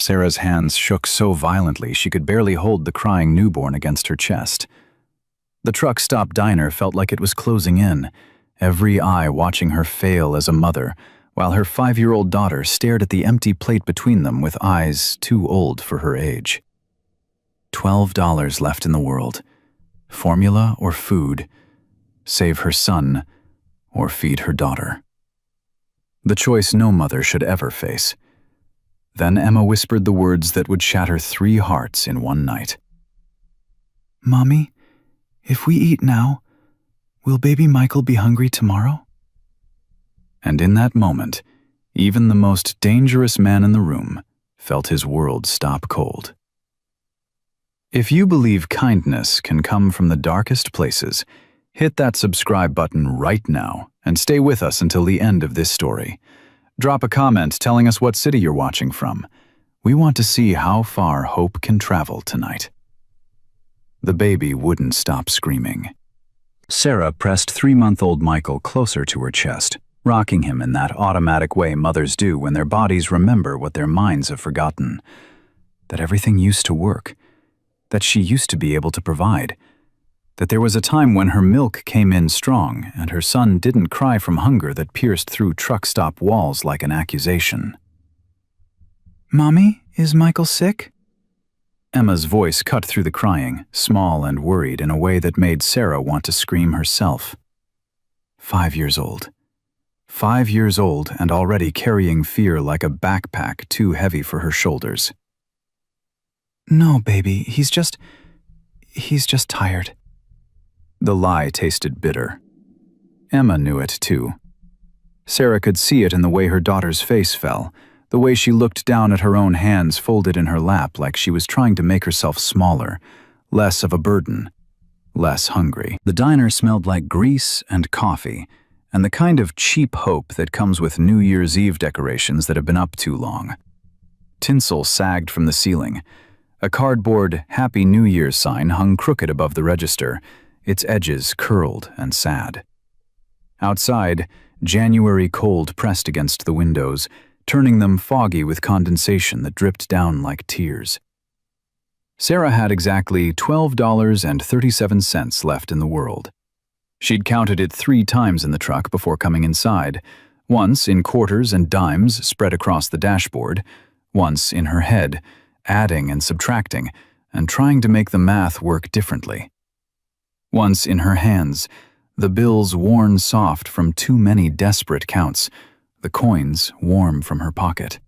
Sarah's hands shook so violently she could barely hold the crying newborn against her chest. The truck stop diner felt like it was closing in, every eye watching her fail as a mother, while her 5-year-old daughter stared at the empty plate between them with eyes too old for her age. $12 left in the world. Formula or food. Save her son or feed her daughter. The choice no mother should ever face. Then Emma whispered the words that would shatter 3 hearts in one night. "Mommy, if we eat now, will baby Michael be hungry tomorrow?" And in that moment, even the most dangerous man in the room felt his world stop cold. If you believe kindness can come from the darkest places, hit that subscribe button right now and stay with us until the end of this story. Drop a comment telling us what city you're watching from. We want to see how far hope can travel tonight. The baby wouldn't stop screaming. Sarah pressed 3-month-old Michael closer to her chest, rocking him in that automatic way mothers do when their bodies remember what their minds have forgotten. That everything used to work. That she used to be able to provide. That there was a time when her milk came in strong and her son didn't cry from hunger that pierced through truck stop walls like an accusation. "Mommy, is Michael sick?" Emma's voice cut through the crying, small and worried in a way that made Sarah want to scream herself. 5 years old. 5 years old and already carrying fear like a backpack too heavy for her shoulders. "No, baby, he's just tired." The lie tasted bitter. Emma knew it too. Sarah could see it in the way her daughter's face fell, the way she looked down at her own hands folded in her lap like she was trying to make herself smaller, less of a burden, less hungry. The diner smelled like grease and coffee, and the kind of cheap hope that comes with New Year's Eve decorations that have been up too long. Tinsel sagged from the ceiling. A cardboard Happy New Year sign hung crooked above the register, its edges curled and sad. Outside, January cold pressed against the windows, turning them foggy with condensation that dripped down like tears. Sarah had exactly $12.37 left in the world. She'd counted it 3 times in the truck before coming inside, once in quarters and dimes spread across the dashboard, once in her head, adding and subtracting, and trying to make the math work differently. Once in her hands, the bills worn soft from too many desperate counts, the coins warm from her pocket.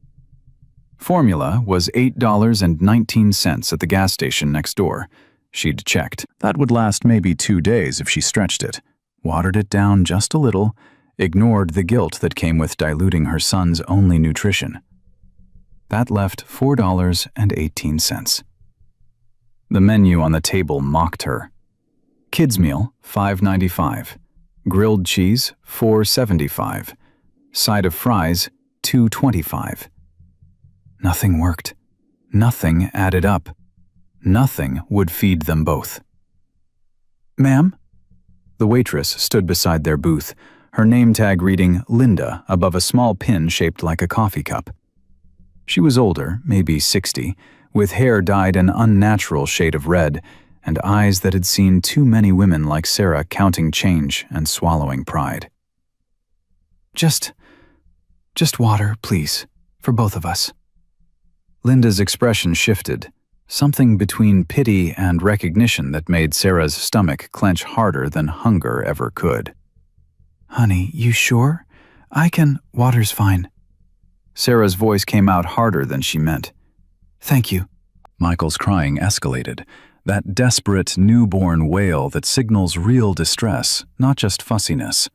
Formula was $8.19 at the gas station next door. She'd checked. That would last maybe 2 days if she stretched it, watered it down just a little, ignored the guilt that came with diluting her son's only nutrition. That left $4.18. The menu on the table mocked her. Kids meal, $5.95. Grilled cheese, $4.75. Side of fries, $2.25. Nothing worked. Nothing added up. Nothing would feed them both. "Ma'am?" The waitress stood beside their booth, her name tag reading Linda above a small pin shaped like a coffee cup. She was older, maybe 60, with hair dyed an unnatural shade of red, and eyes that had seen too many women like Sarah counting change and swallowing pride. Just water, please, for both of us." Linda's expression shifted, something between pity and recognition that made Sarah's stomach clench harder than hunger ever could. "Honey, you sure? Water's fine." Sarah's voice came out harder than she meant. "Thank you." Michael's crying escalated, that desperate newborn wail that signals real distress, not just fussiness.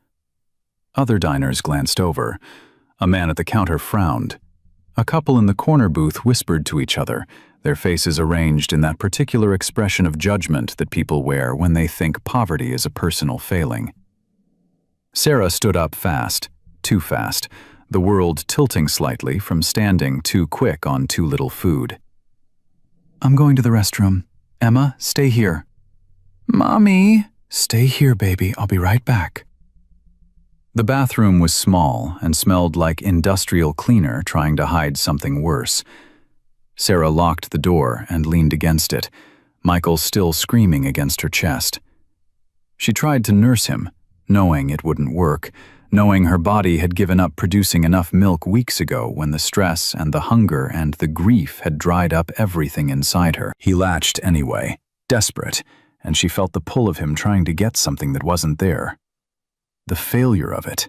Other diners glanced over. A man at the counter frowned. A couple in the corner booth whispered to each other, their faces arranged in that particular expression of judgment that people wear when they think poverty is a personal failing. Sarah stood up fast, too fast, the world tilting slightly from standing too quick on too little food. "I'm going to the restroom. Emma, stay here." "Mommy!" "Stay here, baby. I'll be right back." The bathroom was small and smelled like industrial cleaner trying to hide something worse. Sarah locked the door and leaned against it, Michael still screaming against her chest. She tried to nurse him, knowing it wouldn't work, knowing her body had given up producing enough milk weeks ago when the stress and the hunger and the grief had dried up everything inside her. He latched anyway, desperate, and she felt the pull of him trying to get something that wasn't there. The failure of it,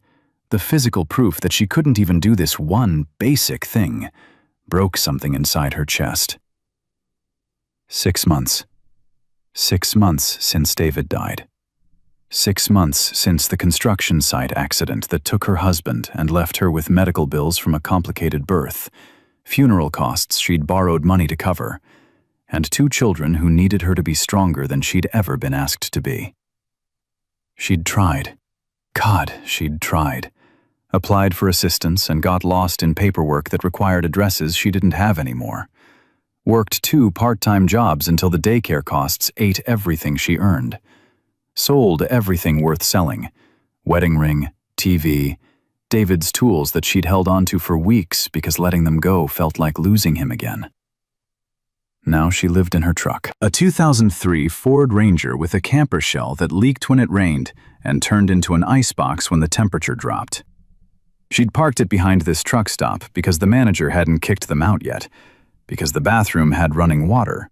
the physical proof that she couldn't even do this one basic thing, broke something inside her chest. 6 months. 6 months since David died. 6 months since the construction site accident that took her husband and left her with medical bills from a complicated birth, funeral costs she'd borrowed money to cover, and 2 children who needed her to be stronger than she'd ever been asked to be. She'd tried. God, she'd tried. Applied for assistance and got lost in paperwork that required addresses she didn't have anymore. Worked 2 part-time jobs until the daycare costs ate everything she earned. Sold everything worth selling. Wedding ring, TV, David's tools that she'd held onto for weeks because letting them go felt like losing him again. Now she lived in her truck, a 2003 Ford Ranger with a camper shell that leaked when it rained and turned into an icebox when the temperature dropped. She'd parked it behind this truck stop because the manager hadn't kicked them out yet, because the bathroom had running water,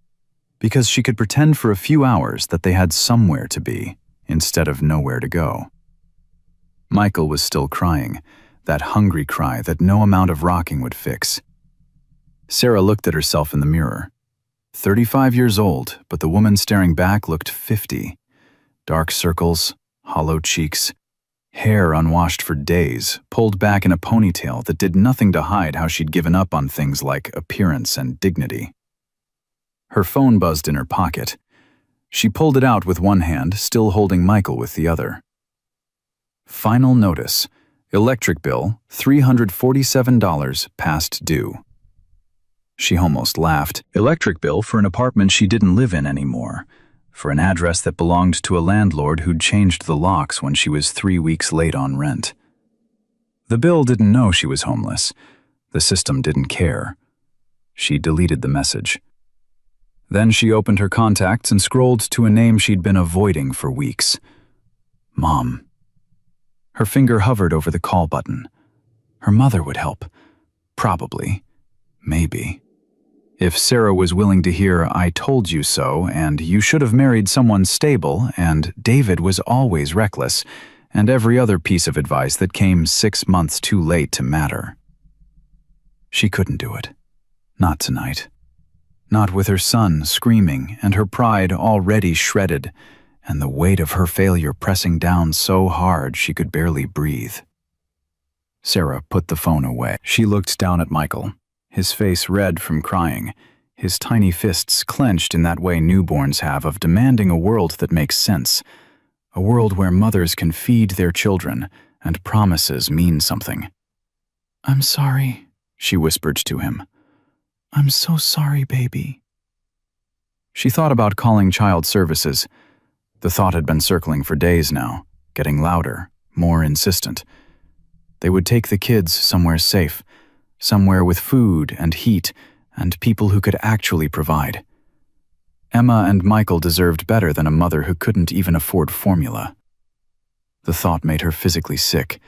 because she could pretend for a few hours that they had somewhere to be instead of nowhere to go. Michael was still crying, that hungry cry that no amount of rocking would fix. Sarah looked at herself in the mirror. 35 years old, but the woman staring back looked 50. Dark circles, hollow cheeks, hair unwashed for days, pulled back in a ponytail that did nothing to hide how she'd given up on things like appearance and dignity. Her phone buzzed in her pocket. She pulled it out with one hand, still holding Michael with the other. Final notice. Electric bill, $347 past due. She almost laughed. Electric bill for an apartment she didn't live in anymore, for an address that belonged to a landlord who'd changed the locks when she was 3 weeks late on rent. The bill didn't know she was homeless. The system didn't care. She deleted the message. Then she opened her contacts and scrolled to a name she'd been avoiding for weeks. Mom. Her finger hovered over the call button. Her mother would help. Probably. Maybe. If Sarah was willing to hear "I told you so" and "you should have married someone stable" and "David was always reckless" and every other piece of advice that came 6 months too late to matter. She couldn't do it. Not tonight. Not with her son screaming and her pride already shredded and the weight of her failure pressing down so hard she could barely breathe. Sarah put the phone away. She looked down at Michael, his face red from crying, his tiny fists clenched in that way newborns have of demanding a world that makes sense, a world where mothers can feed their children and promises mean something. "I'm sorry," she whispered to him. "I'm so sorry, baby." She thought about calling child services. The thought had been circling for days now, getting louder, more insistent. They would take the kids somewhere safe, somewhere with food and heat and people who could actually provide. Emma and Michael deserved better than a mother who couldn't even afford formula. The thought made her physically sick,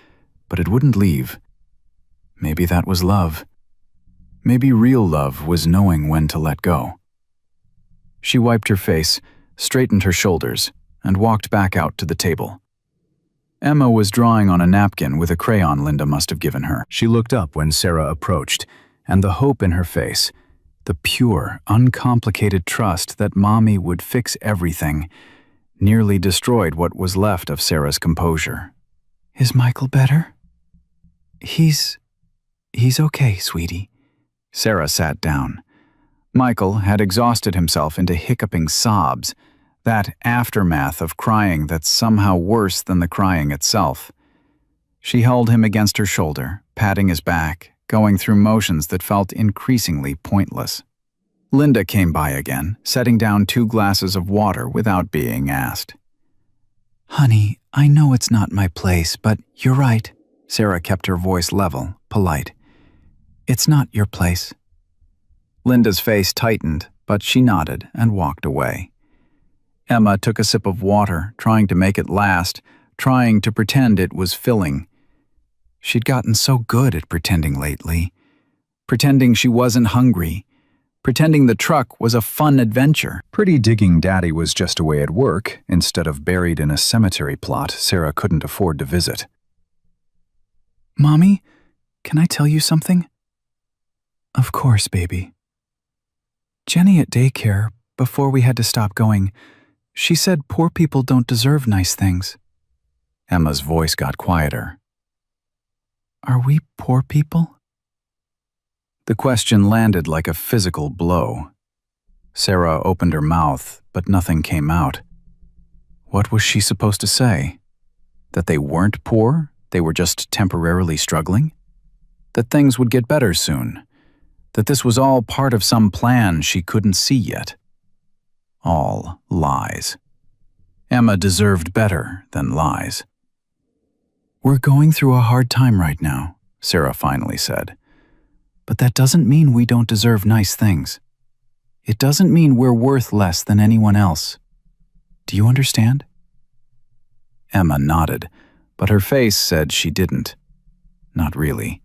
but it wouldn't leave. Maybe that was love. Maybe real love was knowing when to let go. She wiped her face, straightened her shoulders, and walked back out to the table. Emma was drawing on a napkin with a crayon Linda must have given her. She looked up when Sarah approached, and the hope in her face, the pure, uncomplicated trust that Mommy would fix everything, nearly destroyed what was left of Sarah's composure. "Is Michael better?" He's okay, sweetie." Sarah sat down. Michael had exhausted himself into hiccuping sobs, that aftermath of crying that's somehow worse than the crying itself. She held him against her shoulder, patting his back, going through motions that felt increasingly pointless. Linda came by again, setting down 2 glasses of water without being asked. "Honey, I know it's not my place, but you're right." Sarah kept her voice level, polite. "It's not your place." Linda's face tightened, but she nodded and walked away. Emma took a sip of water, trying to make it last, trying to pretend it was filling. She'd gotten so good at pretending lately. Pretending she wasn't hungry. Pretending the truck was a fun adventure. Pretty digging Daddy was just away at work, instead of buried in a cemetery plot Sarah couldn't afford to visit. "Mommy, can I tell you something?" "Of course, baby." "Jenny at daycare, before we had to stop going, she said poor people don't deserve nice things." Emma's voice got quieter. "Are we poor people?" The question landed like a physical blow. Sarah opened her mouth, but nothing came out. What was she supposed to say? That they weren't poor, they were just temporarily struggling? That things would get better soon? That this was all part of some plan she couldn't see yet? All lies. Emma deserved better than lies. "We're going through a hard time right now," Sarah finally said. "But that doesn't mean we don't deserve nice things. It doesn't mean we're worth less than anyone else. Do you understand?" Emma nodded, but her face said she didn't. Not really.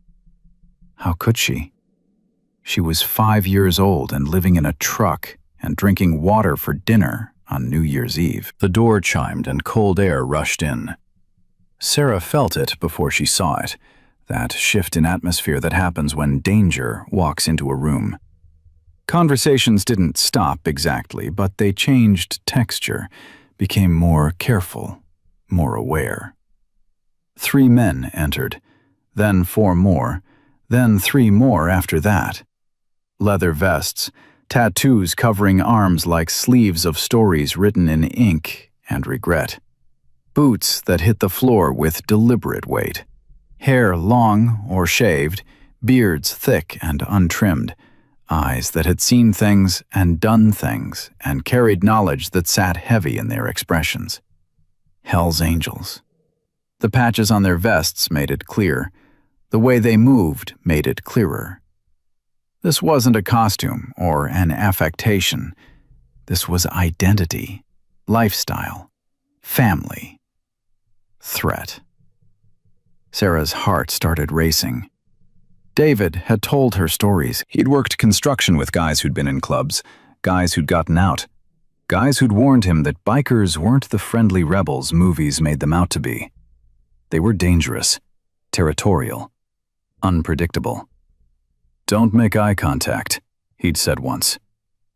How could she? She was 5 years old and living in a truck and drinking water for dinner on New Year's Eve. The door chimed and cold air rushed in. Sarah felt it before she saw it. That shift in atmosphere that happens when danger walks into a room. Conversations didn't stop exactly, but they changed texture, became more careful, more aware. 3 men entered, then 4 more, then 3 more after that. Leather vests, tattoos covering arms like sleeves of stories written in ink and regret. Boots that hit the floor with deliberate weight. Hair long or shaved, beards thick and untrimmed, eyes that had seen things and done things and carried knowledge that sat heavy in their expressions. Hell's Angels. The patches on their vests made it clear. The way they moved made it clearer. This wasn't a costume or an affectation. This was identity, lifestyle, family, threat. Sarah's heart started racing. David had told her stories. He'd worked construction with guys who'd been in clubs, guys who'd gotten out, guys who'd warned him that bikers weren't the friendly rebels movies made them out to be. They were dangerous, territorial, unpredictable. "Don't make eye contact," he'd said once.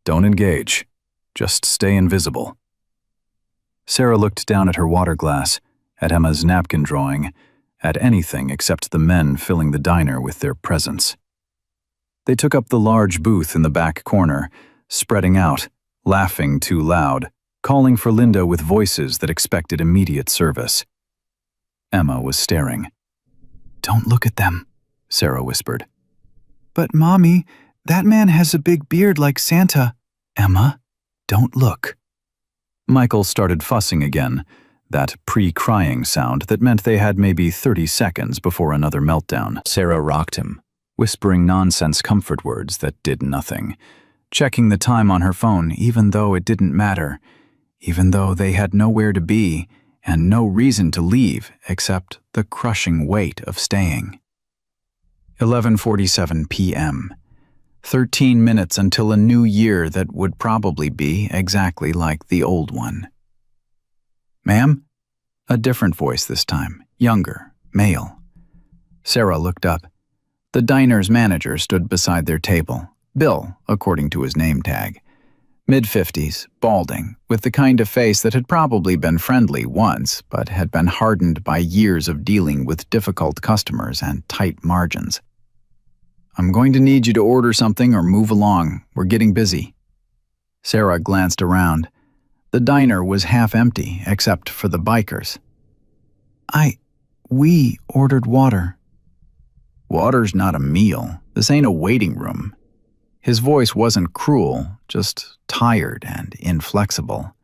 "Don't engage. Just stay invisible." Sarah looked down at her water glass, at Emma's napkin drawing, at anything except the men filling the diner with their presence. They took up the large booth in the back corner, spreading out, laughing too loud, calling for Linda with voices that expected immediate service. Emma was staring. "Don't look at them," Sarah whispered. "But Mommy, that man has a big beard like Santa." "Emma, don't look." Michael started fussing again, that pre-crying sound that meant they had maybe 30 seconds before another meltdown. Sarah rocked him, whispering nonsense comfort words that did nothing, checking the time on her phone even though it didn't matter, even though they had nowhere to be and no reason to leave except the crushing weight of staying. 11:47 p.m. 13 minutes until a new year that would probably be exactly like the old one. "Ma'am?" A different voice this time, younger, male. Sarah looked up. The diner's manager stood beside their table, Bill, according to his name tag. Mid-50s, balding, with the kind of face that had probably been friendly once, but had been hardened by years of dealing with difficult customers and tight margins. "I'm going to need you to order something or move along. We're getting busy." Sarah glanced around. The diner was half empty, except for the bikers. We ordered water." "Water's not a meal. This ain't a waiting room." His voice wasn't cruel, just tired and inflexible.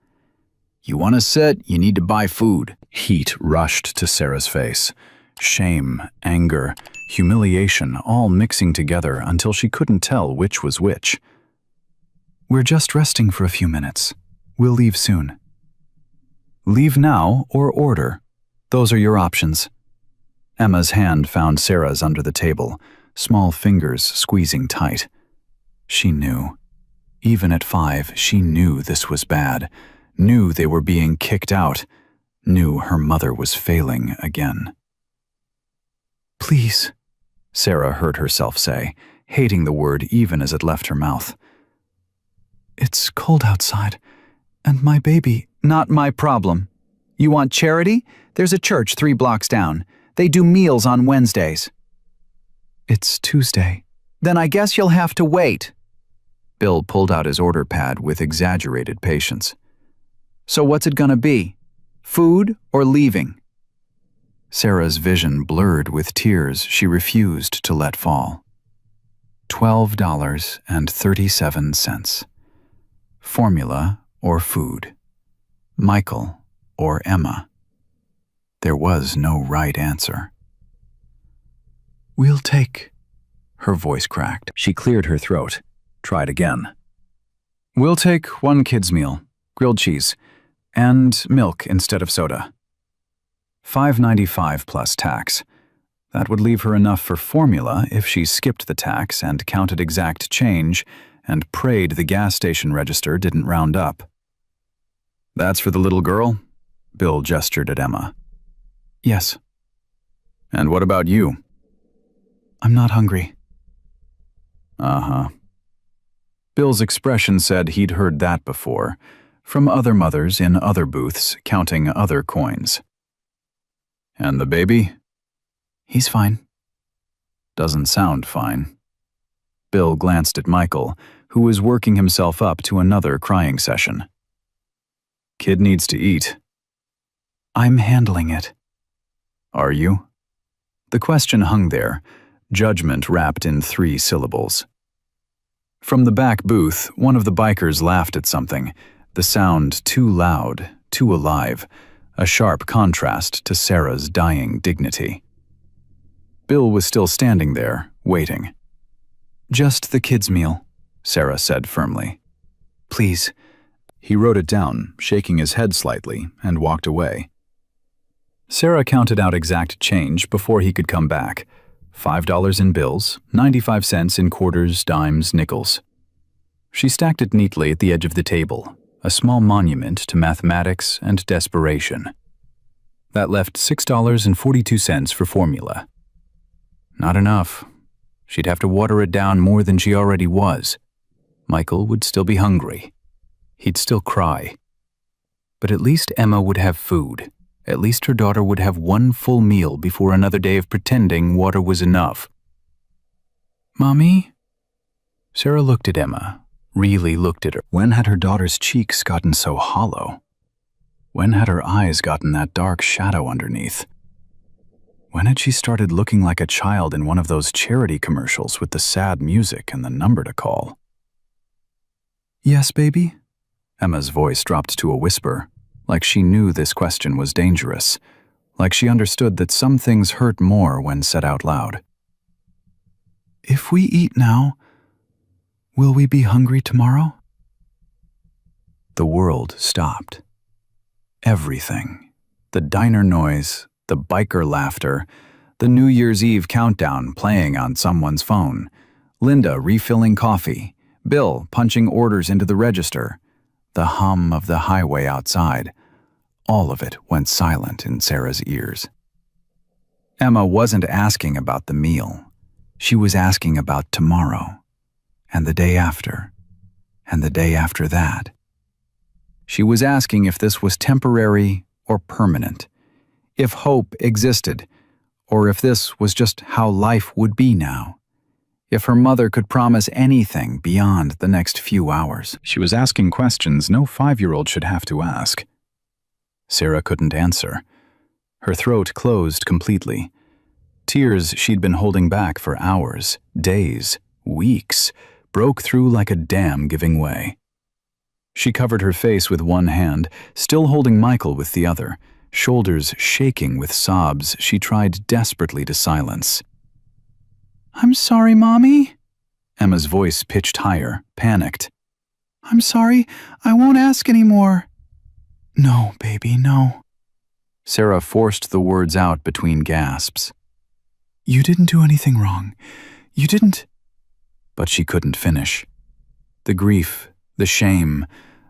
"You want to sit, you need to buy food." Heat rushed to Sarah's face. Shame, anger, humiliation all mixing together until she couldn't tell which was which. "We're just resting for a few minutes. We'll leave soon." Leave now or order. Those are your options. Emma's hand found Sarah's under the table, small fingers squeezing tight. She knew. Even at 5, she knew this was bad, knew they were being kicked out, knew her mother was failing again. "Please," Sarah heard herself say, hating the word even as it left her mouth. "It's cold outside, and my baby—" "Not my problem. You want charity? There's a church 3 blocks down. They do meals on Wednesdays." "It's Tuesday." "Then I guess you'll have to wait." Bill pulled out his order pad with exaggerated patience. "So what's it gonna be? Food or leaving?" Sarah's vision blurred with tears she refused to let fall. $12.37. Formula or food? Michael or Emma? There was no right answer. "We'll take—" Her voice cracked. She cleared her throat. Tried again. "We'll take 1 kid's meal, grilled cheese, and milk instead of soda. $5.95 plus tax. That would leave her enough for formula if she skipped the tax and counted exact change and prayed the gas station register didn't round up." "That's for the little girl?" Bill gestured at Emma. "Yes." "And what about you?" "I'm not hungry." "Uh-huh." Bill's expression said he'd heard that before, from other mothers in other booths counting other coins. "And the baby?" "He's fine." "Doesn't sound fine." Bill glanced at Michael, who was working himself up to another crying session. "Kid needs to eat." "I'm handling it." "Are you?" The question hung there, judgment wrapped in 3 syllables. From the back booth, one of the bikers laughed at something, the sound too loud, too alive, a sharp contrast to Sarah's dying dignity. Bill was still standing there, waiting. "Just the kids' meal," Sarah said firmly. "Please." He wrote it down, shaking his head slightly, and walked away. Sarah counted out exact change before he could come back. $5 in bills, 95 cents in quarters, dimes, nickels. She stacked it neatly at the edge of the table, a small monument to mathematics and desperation. That left $6.42 for formula. Not enough. She'd have to water it down more than she already was. Michael would still be hungry. He'd still cry. But at least Emma would have food. At least her daughter would have 1 full meal before another day of pretending water was enough. "Mommy?" Sarah looked at Emma, really looked at her. When had her daughter's cheeks gotten so hollow? When had her eyes gotten that dark shadow underneath? When had she started looking like a child in one of those charity commercials with the sad music and the number to call? "Yes, baby?" Emma's voice dropped to a whisper, like she knew this question was dangerous, like she understood that some things hurt more when said out loud. "If we eat now, will we be hungry tomorrow?" The world stopped. Everything. The diner noise, the biker laughter, the New Year's Eve countdown playing on someone's phone, Linda refilling coffee, Bill punching orders into the register, the hum of the highway outside. All of it went silent in Sarah's ears. Emma wasn't asking about the meal. She was asking about tomorrow, and the day after, and the day after that. She was asking if this was temporary or permanent, if hope existed, or if this was just how life would be now. If her mother could promise anything beyond the next few hours. She was asking questions no 5-year-old should have to ask. Sarah couldn't answer. Her throat closed completely. Tears she'd been holding back for hours, days, weeks, broke through like a dam giving way. She covered her face with one hand, still holding Michael with the other, shoulders shaking with sobs she tried desperately to silence. "I'm sorry, Mommy." Emma's voice pitched higher, panicked. "I'm sorry, I won't ask anymore." "No, baby, no." Sarah forced the words out between gasps. "You didn't do anything wrong. You didn't—" But she couldn't finish. The grief, the shame,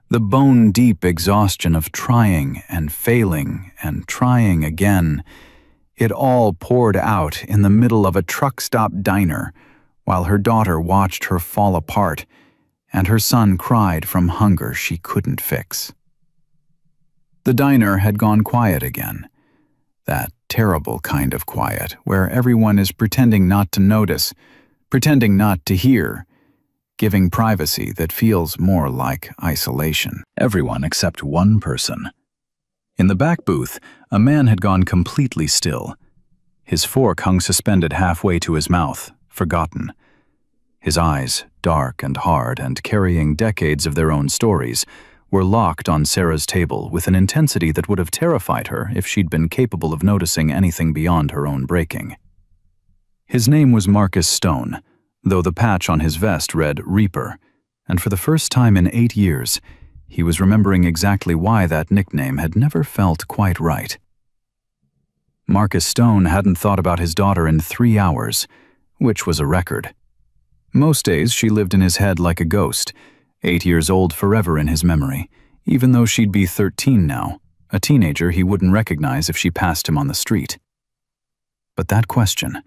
the bone-deep exhaustion of trying and failing and trying again, it all poured out in the middle of a truck-stop diner while her daughter watched her fall apart and her son cried from hunger she couldn't fix. The diner had gone quiet again. That terrible kind of quiet where everyone is pretending not to notice, pretending not to hear, giving privacy that feels more like isolation. Everyone except one person. In the back booth, a man had gone completely still. His fork hung suspended halfway to his mouth, forgotten. His eyes, dark and hard and carrying decades of their own stories, were locked on Sarah's table with an intensity that would have terrified her if she'd been capable of noticing anything beyond her own breaking. His name was Marcus Stone, though the patch on his vest read Reaper, and for the first time in 8 years, he was remembering exactly why that nickname had never felt quite right. Marcus Stone hadn't thought about his daughter in 3 hours, which was a record. Most days she lived in his head like a ghost, 8 years old forever in his memory, even though she'd be 13 now, a teenager he wouldn't recognize if she passed him on the street. But that question,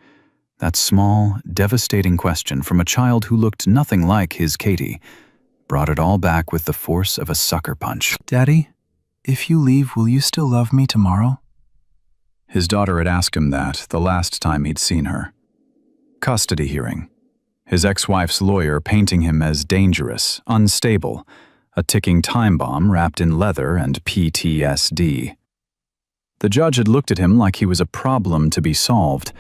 that small, devastating question from a child who looked nothing like his Katie, brought it all back with the force of a sucker punch. "Daddy, if you leave, will you still love me tomorrow?" His daughter had asked him that the last time he'd seen her. Custody hearing. His ex-wife's lawyer painting him as dangerous, unstable, a ticking time bomb wrapped in leather and PTSD. The judge had looked at him like he was a problem to be solved,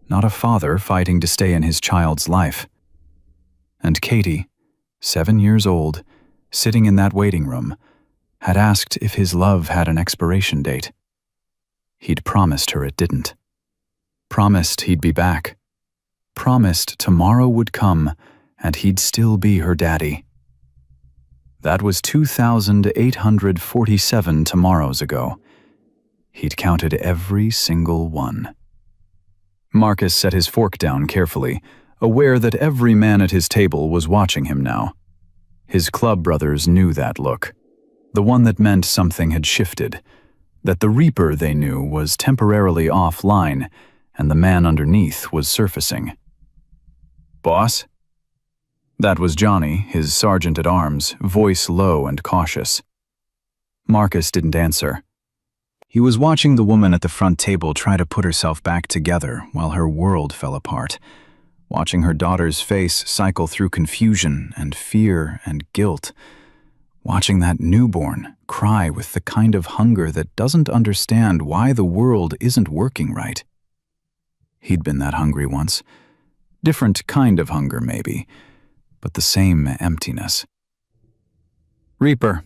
not a father fighting to stay in his child's life. And Katie, 7 years old, sitting in that waiting room, had asked if his love had an expiration date. He'd promised her it didn't. Promised he'd be back. Promised tomorrow would come and he'd still be her daddy. That was 2,847 tomorrows ago. He'd counted every single one. Marcus set his fork down carefully, aware that every man at his table was watching him now. His club brothers knew that look, the one that meant something had shifted, that the Reaper they knew was temporarily offline and the man underneath was surfacing. "Boss?" That was Johnny, his sergeant-at-arms, voice low and cautious. Marcus didn't answer. He was watching the woman at the front table try to put herself back together while her world fell apart, watching her daughter's face cycle through confusion and fear and guilt, watching that newborn cry with the kind of hunger that doesn't understand why the world isn't working right. He'd been that hungry once. Different kind of hunger, maybe, but the same emptiness. "Reaper."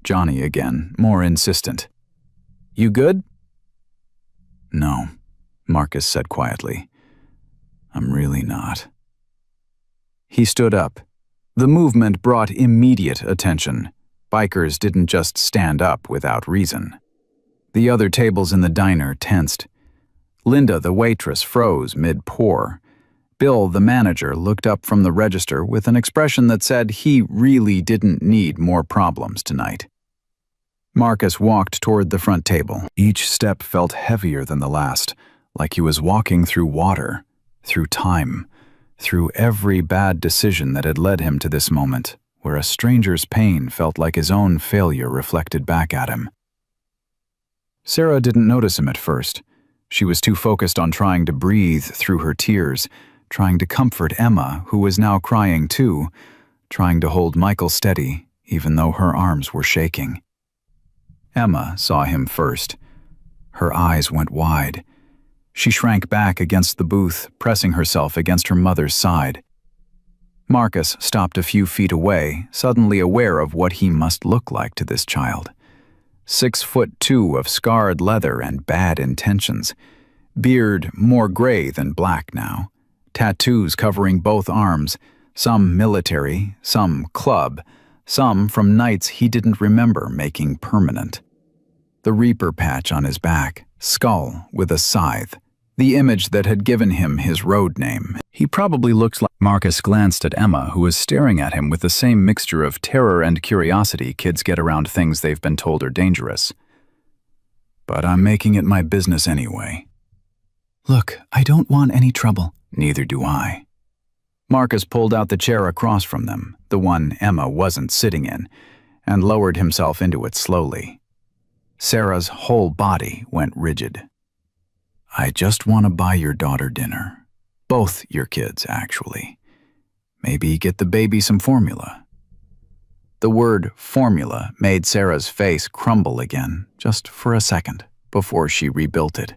Johnny again, more insistent. "You good?" "No," Marcus said quietly. "I'm really not." He stood up. The movement brought immediate attention. Bikers didn't just stand up without reason. The other tables in the diner tensed. Linda, the waitress, froze mid-pour. Bill, the manager, looked up from the register with an expression that said he really didn't need more problems tonight. Marcus walked toward the front table. Each step felt heavier than the last, like he was walking through water, through time, through every bad decision that had led him to this moment, where a stranger's pain felt like his own failure reflected back at him. Sarah didn't notice him at first. She was too focused on trying to breathe through her tears, trying to comfort Emma, who was now crying too, trying to hold Michael steady, even though her arms were shaking. Emma saw him first. Her eyes went wide. She shrank back against the booth, pressing herself against her mother's side. Marcus stopped a few feet away, suddenly aware of what he must look like to this child. 6'2" of scarred leather and bad intentions. Beard more gray than black now. Tattoos covering both arms, some military, some club, some from nights he didn't remember making permanent. The Reaper patch on his back, skull with a scythe, the image that had given him his road name. He probably looked like... Marcus glanced at Emma, who was staring at him with the same mixture of terror and curiosity kids get around things they've been told are dangerous. But I'm making it my business anyway. Look, I don't want any trouble. Neither do I. Marcus pulled out the chair across from them, the one Emma wasn't sitting in, and lowered himself into it slowly. Sarah's whole body went rigid. I just want to buy your daughter dinner. Both your kids, actually. Maybe get the baby some formula. The word formula made Sarah's face crumble again, just for a second, before she rebuilt it.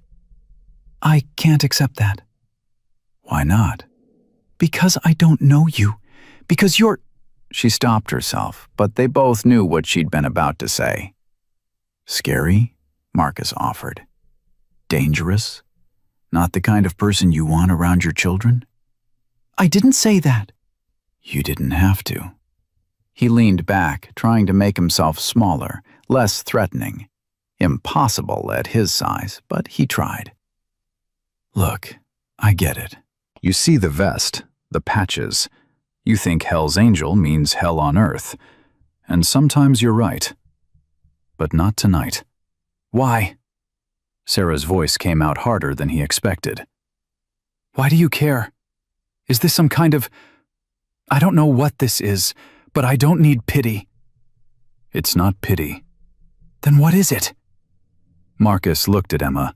I can't accept that. Why not? Because I don't know you. Because you're... She stopped herself, but they both knew what she'd been about to say. Scary? Marcus offered. Dangerous? Not the kind of person you want around your children? I didn't say that. You didn't have to. He leaned back, trying to make himself smaller, less threatening. Impossible at his size, but he tried. Look, I get it. You see the vest, the patches. You think Hell's Angel means hell on earth. And sometimes you're right. But not tonight. Why? Sarah's voice came out harder than he expected. Why do you care? Is this some kind of... I don't know what this is, but I don't need pity. It's not pity. Then what is it? Marcus looked at Emma,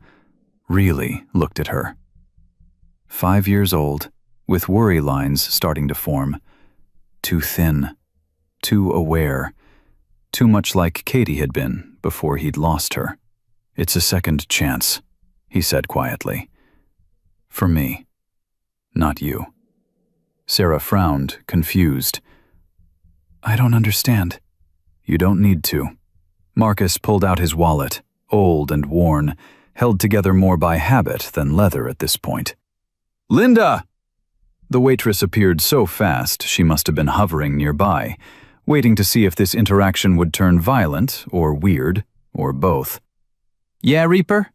really looked at her. 5 years old, with worry lines starting to form. Too thin, too aware, too much like Katie had been before he'd lost her. It's a second chance, he said quietly. For me, not you. Sarah frowned, confused. I don't understand. You don't need to. Marcus pulled out his wallet, old and worn, held together more by habit than leather at this point. Linda! The waitress appeared so fast she must have been hovering nearby, waiting to see if this interaction would turn violent or weird, or both. Yeah, Reaper?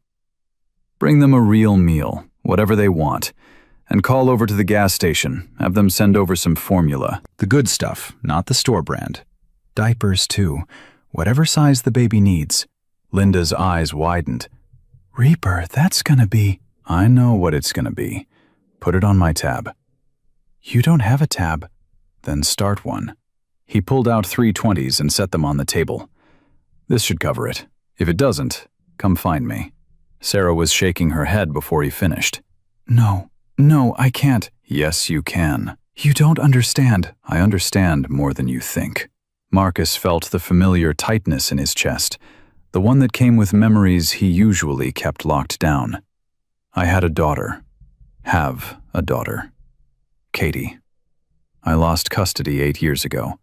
Bring them a real meal, whatever they want, and call over to the gas station, have them send over some formula. The good stuff, not the store brand. Diapers, too, whatever size the baby needs. Linda's eyes widened. Reaper, that's gonna be... I know what it's gonna be. Put it on my tab. You don't have a tab. Then start one. He pulled out 3 20s and set them on the table. This should cover it. If it doesn't, come find me. Sarah was shaking her head before he finished. No, I can't. Yes, you can. You don't understand. I understand more than you think. Marcus felt the familiar tightness in his chest, the one that came with memories he usually kept locked down. I had a daughter. Have a daughter. Katie. I lost custody 8 years ago.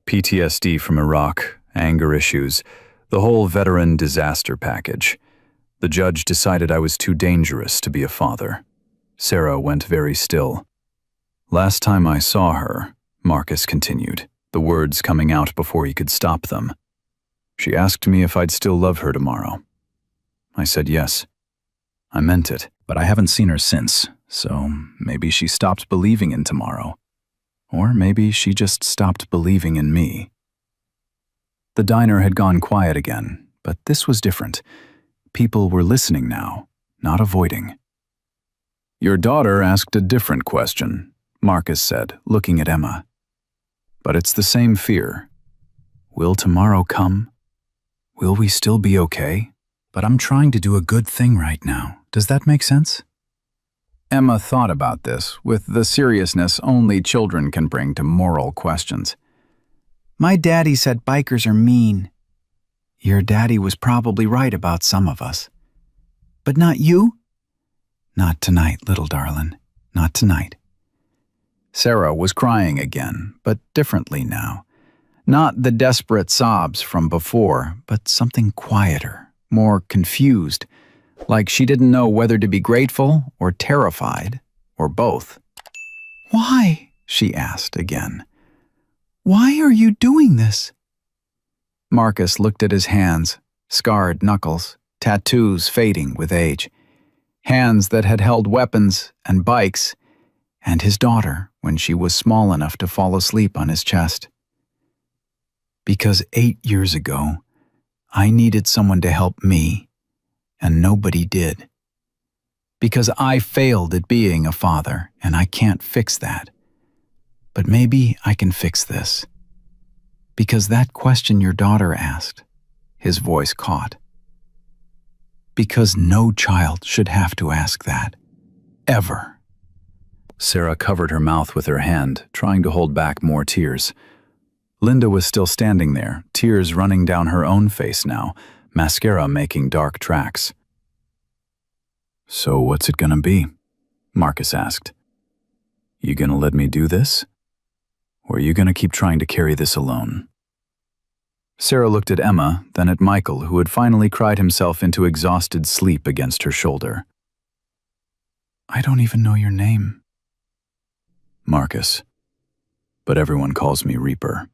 PTSD from Iraq, anger issues, the whole veteran disaster package. The judge decided I was too dangerous to be a father. Sarah went very still. Last time I saw her, Marcus continued, the words coming out before he could stop them. She asked me if I'd still love her tomorrow. I said yes. I meant it, but I haven't seen her since, so maybe she stopped believing in tomorrow. Or maybe she just stopped believing in me. The diner had gone quiet again, but this was different. People were listening now, not avoiding. Your daughter asked a different question, Marcus said, looking at Emma. But it's the same fear. Will tomorrow come? Will we still be okay? But I'm trying to do a good thing right now. Does that make sense? Emma thought about this with the seriousness only children can bring to moral questions. My daddy said bikers are mean. Your daddy was probably right about some of us. But not you? Not tonight, little darling. Not tonight. Sarah was crying again, but differently now. Not the desperate sobs from before, but something quieter, more confused, like she didn't know whether to be grateful or terrified, or both. "Why?" she asked again. "Why are you doing this?" Marcus looked at his hands, scarred knuckles, tattoos fading with age, hands that had held weapons and bikes, and his daughter when she was small enough to fall asleep on his chest. "Because 8 years ago, I needed someone to help me, and nobody did. Because I failed at being a father, and I can't fix that. But maybe I can fix this. Because that question your daughter asked," his voice caught. "Because no child should have to ask that. Ever." Sarah covered her mouth with her hand, trying to hold back more tears. Linda was still standing there, tears running down her own face now, mascara making dark tracks. "So what's it gonna be?" Marcus asked. "You gonna let me do this? Or are you gonna keep trying to carry this alone?" Sarah looked at Emma, then at Michael, who had finally cried himself into exhausted sleep against her shoulder. "I don't even know your name." "Marcus. But everyone calls me Reaper."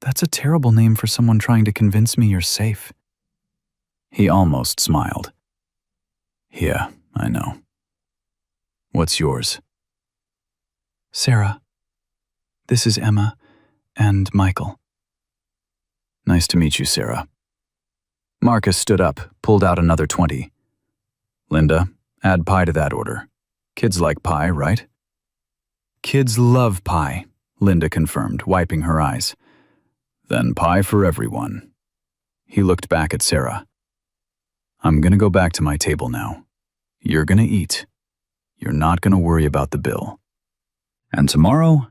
"That's a terrible name for someone trying to convince me you're safe." He almost smiled. "Yeah, I know. What's yours?" "Sarah. This is Emma and Michael." "Nice to meet you, Sarah." Marcus stood up, pulled out another 20. "Linda, add pie to that order. Kids like pie, right?" "Kids love pie," Linda confirmed, wiping her eyes. "Then pie for everyone." He looked back at Sarah. "I'm gonna go back to my table now. You're gonna eat. You're not gonna worry about the bill. And tomorrow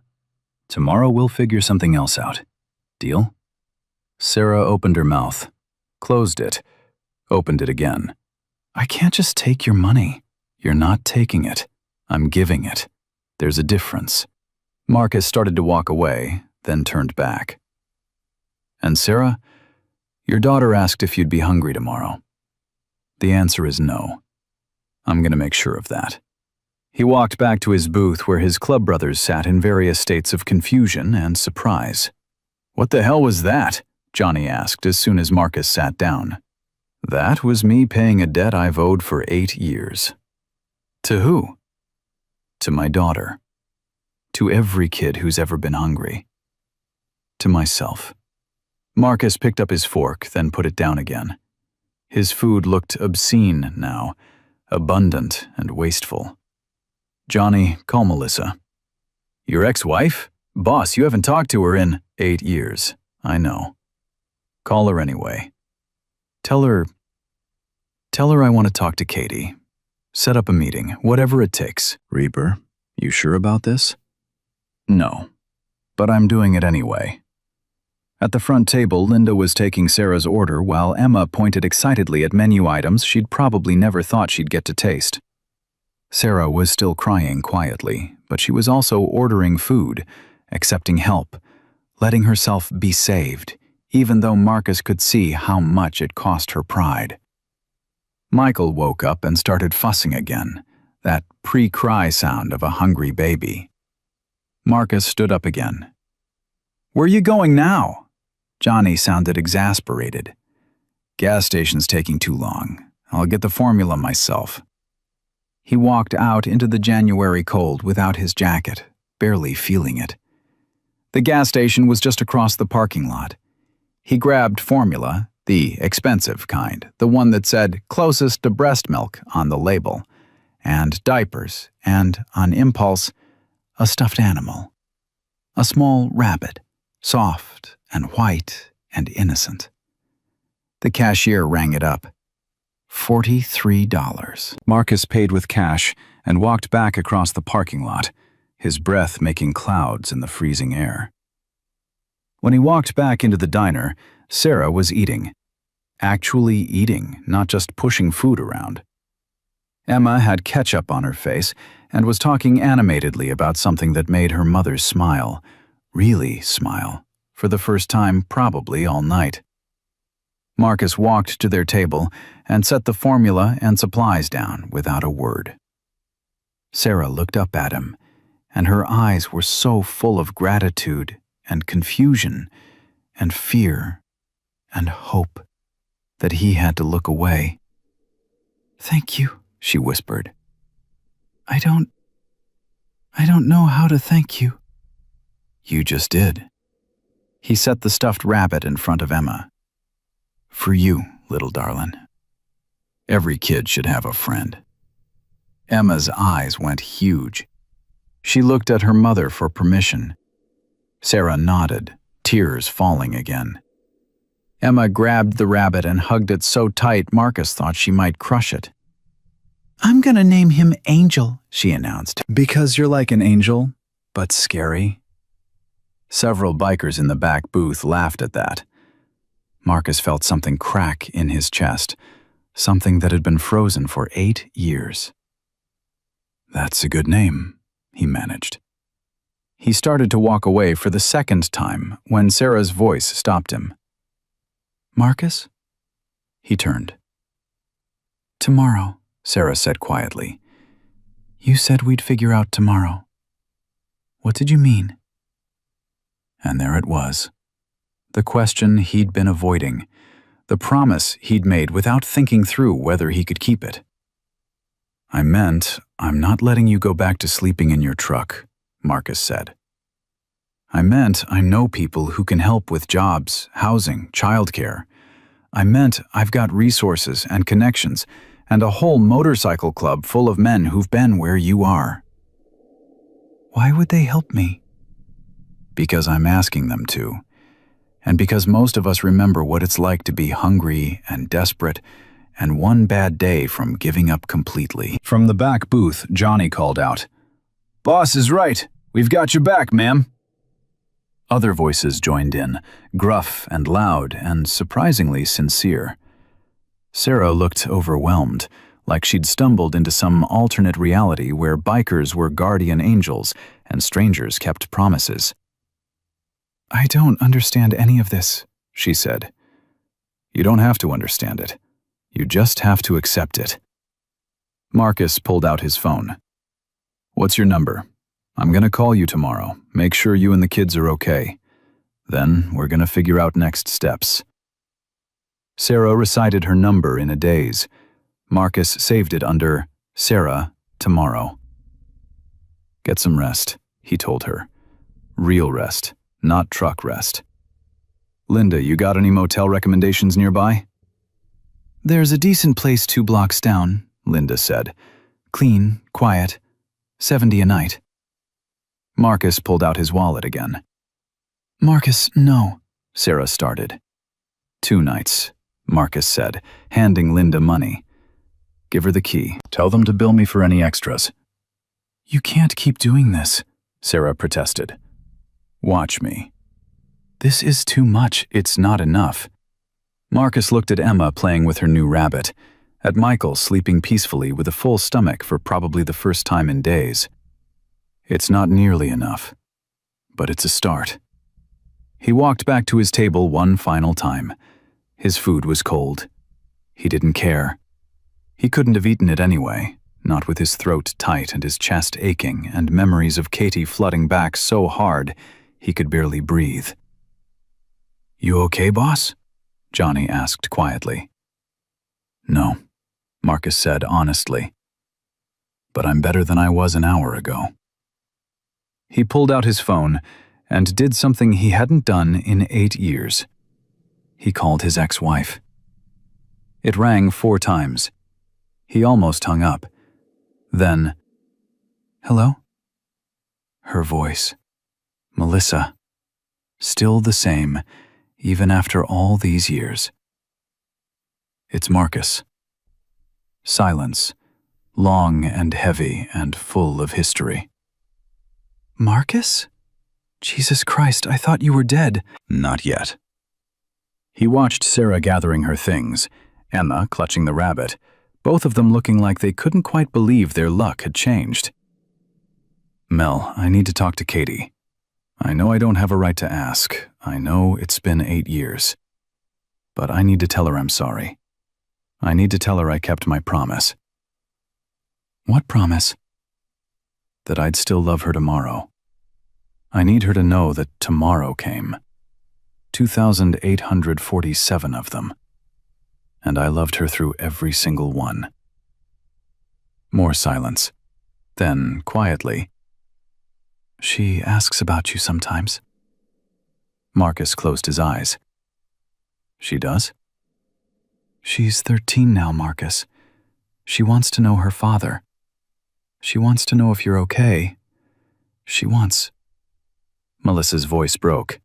we'll figure something else out. Deal?" Sarah opened her mouth, closed it, opened it again. "I can't just take your money." "You're not taking it. I'm giving it. There's a difference." Marcus started to walk away, then turned back. "And Sarah, your daughter asked if you'd be hungry tomorrow. The answer is no. I'm going to make sure of that." He walked back to his booth where his club brothers sat in various states of confusion and surprise. "What the hell was that?" Johnny asked as soon as Marcus sat down. "That was me paying a debt I've owed for 8 years." "To who?" "To my daughter. To every kid who's ever been hungry. To myself." Marcus picked up his fork, then put it down again. His food looked obscene now, abundant and wasteful. "Johnny, call Melissa." "Your ex-wife? Boss, you haven't talked to her in 8 years. I know. Call her anyway. Tell her I want to talk to Katie. Set up a meeting, whatever it takes." "Reaper, you sure about this?" "No, but I'm doing it anyway." At the front table, Linda was taking Sarah's order while Emma pointed excitedly at menu items she'd probably never thought she'd get to taste. Sarah was still crying quietly, but she was also ordering food, accepting help, letting herself be saved, even though Marcus could see how much it cost her pride. Michael woke up and started fussing again, that pre-cry sound of a hungry baby. Marcus stood up again. "Where you going now?" Johnny sounded exasperated. "Gas station's taking too long. I'll get the formula myself." He walked out into the January cold without his jacket, barely feeling it. The gas station was just across the parking lot. He grabbed formula, the expensive kind, the one that said closest to breast milk on the label, and diapers, and, on impulse, a stuffed animal. A small rabbit, soft and white and innocent. The cashier rang it up. $43. Marcus paid with cash and walked back across the parking lot, his breath making clouds in the freezing air. When he walked back into the diner, Sarah was eating. Actually eating, not just pushing food around. Emma had ketchup on her face and was talking animatedly about something that made her mother smile, really smile, for the first time probably all night. Marcus walked to their table and set the formula and supplies down without a word. Sarah looked up at him, and her eyes were so full of gratitude and confusion and fear and hope that he had to look away. "Thank you," she whispered. I don't know how to thank you." "You just did." He set the stuffed rabbit in front of Emma. "For you, little darling. Every kid should have a friend." Emma's eyes went huge. She looked at her mother for permission. Sarah nodded, tears falling again. Emma grabbed the rabbit and hugged it so tight Marcus thought she might crush it. "I'm gonna name him Angel," she announced. "Because you're like an angel, but scary." Several bikers in the back booth laughed at that. Marcus felt something crack in his chest, something that had been frozen for 8 years. "That's a good name," he managed. He started to walk away for the second time when Sarah's voice stopped him. "Marcus?" He turned. "Tomorrow," Sarah said quietly. "You said we'd figure out tomorrow. What did you mean?" And there it was. The question he'd been avoiding. The promise he'd made without thinking through whether he could keep it. "I meant, I'm not letting you go back to sleeping in your truck," Marcus said. "I meant I know people who can help with jobs, housing, childcare. I meant I've got resources and connections and a whole motorcycle club full of men who've been where you are." "Why would they help me?" "Because I'm asking them to. And because most of us remember what it's like to be hungry and desperate and one bad day from giving up completely." From the back booth, Johnny called out, "Boss is right. We've got your back, ma'am." Other voices joined in, gruff and loud and surprisingly sincere. Sarah looked overwhelmed, like she'd stumbled into some alternate reality where bikers were guardian angels and strangers kept promises. "I don't understand any of this," she said. "You don't have to understand it. You just have to accept it." Marcus pulled out his phone. "What's your number? I'm gonna call you tomorrow. Make sure you and the kids are okay. Then we're gonna figure out next steps." Sarah recited her number in a daze. Marcus saved it under Sarah tomorrow. "Get some rest," he told her. "Real rest, not truck rest." "Linda, you got any motel recommendations nearby?" "There's a decent place 2 blocks down," Linda said. "Clean, quiet, $70 a night." Marcus pulled out his wallet again. "Marcus, no," Sarah started. 2 nights, Marcus said, handing Linda money. "Give her the key. Tell them to bill me for any extras." "You can't keep doing this," Sarah protested. "Watch me." "This is too much. It's not enough." Marcus looked at Emma playing with her new rabbit, at Michael sleeping peacefully with a full stomach for probably the first time in days. "It's not nearly enough, but it's a start." He walked back to his table one final time. His food was cold. He didn't care. He couldn't have eaten it anyway, not with his throat tight and his chest aching and memories of Katie flooding back so hard he could barely breathe. "You okay, boss?" Johnny asked quietly. "No," Marcus said honestly. "But I'm better than I was an hour ago." He pulled out his phone and did something he hadn't done in 8 years. He called his ex-wife. It rang 4 times. He almost hung up. Then, "Hello?" Her voice. Melissa. Still the same, even after all these years. "It's Marcus." Silence, long and heavy and full of history. "Marcus? Jesus Christ, I thought you were dead." "Not yet." He watched Sarah gathering her things, Emma clutching the rabbit, both of them looking like they couldn't quite believe their luck had changed. "Mel, I need to talk to Katie. I know I don't have a right to ask. I know it's been 8 years. But I need to tell her I'm sorry. I need to tell her I kept my promise. What promise? That I'd still love her tomorrow. I need her to know that tomorrow came. 2,847 of them. And I loved her through every single one. More silence. Then, quietly, She asks about you sometimes. Marcus closed his eyes. She does? She's 13 now, Marcus. She wants to know her father. She wants to know if you're okay. She wants... Melissa's voice broke.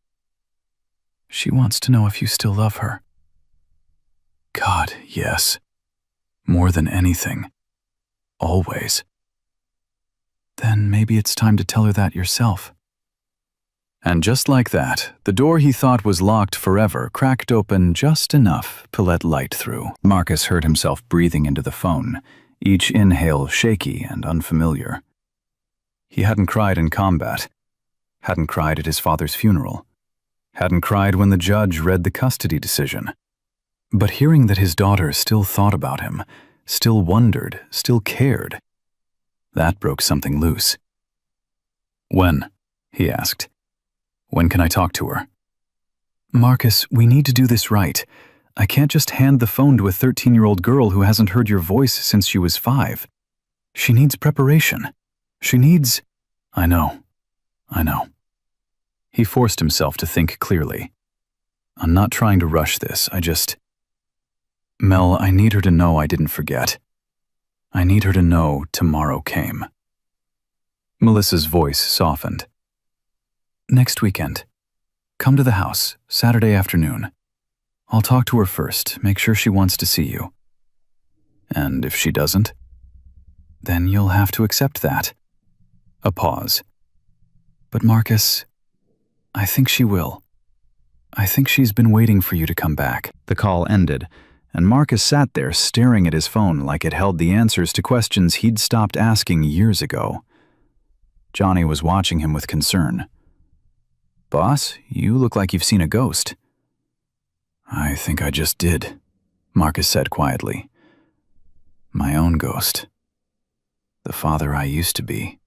She wants to know if you still love her. God, yes. More than anything. Always. Then maybe it's time to tell her that yourself. And just like that, the door he thought was locked forever cracked open just enough to let light through. Marcus heard himself breathing into the phone, each inhale shaky and unfamiliar. He hadn't cried in combat, hadn't cried at his father's funeral, hadn't cried when the judge read the custody decision. But hearing that his daughter still thought about him, still wondered, still cared, that broke something loose. "When?" he asked. "When can I talk to her?" Marcus, we need to do this right. I can't just hand the phone to a 13-year-old girl who hasn't heard your voice since she was 5. She needs preparation. She needs... I know. He forced himself to think clearly. I'm not trying to rush this, Mel, I need her to know I didn't forget. I need her to know tomorrow came. Melissa's voice softened. Next weekend. Come to the house, Saturday afternoon. I'll talk to her first, make sure she wants to see you. And if she doesn't? Then you'll have to accept that. A pause. But Marcus, I think she will. I think she's been waiting for you to come back. The call ended, and Marcus sat there staring at his phone like it held the answers to questions he'd stopped asking years ago. Johnny was watching him with concern. "Boss, you look like you've seen a ghost." "I think I just did," Marcus said quietly. "My own ghost. The father I used to be."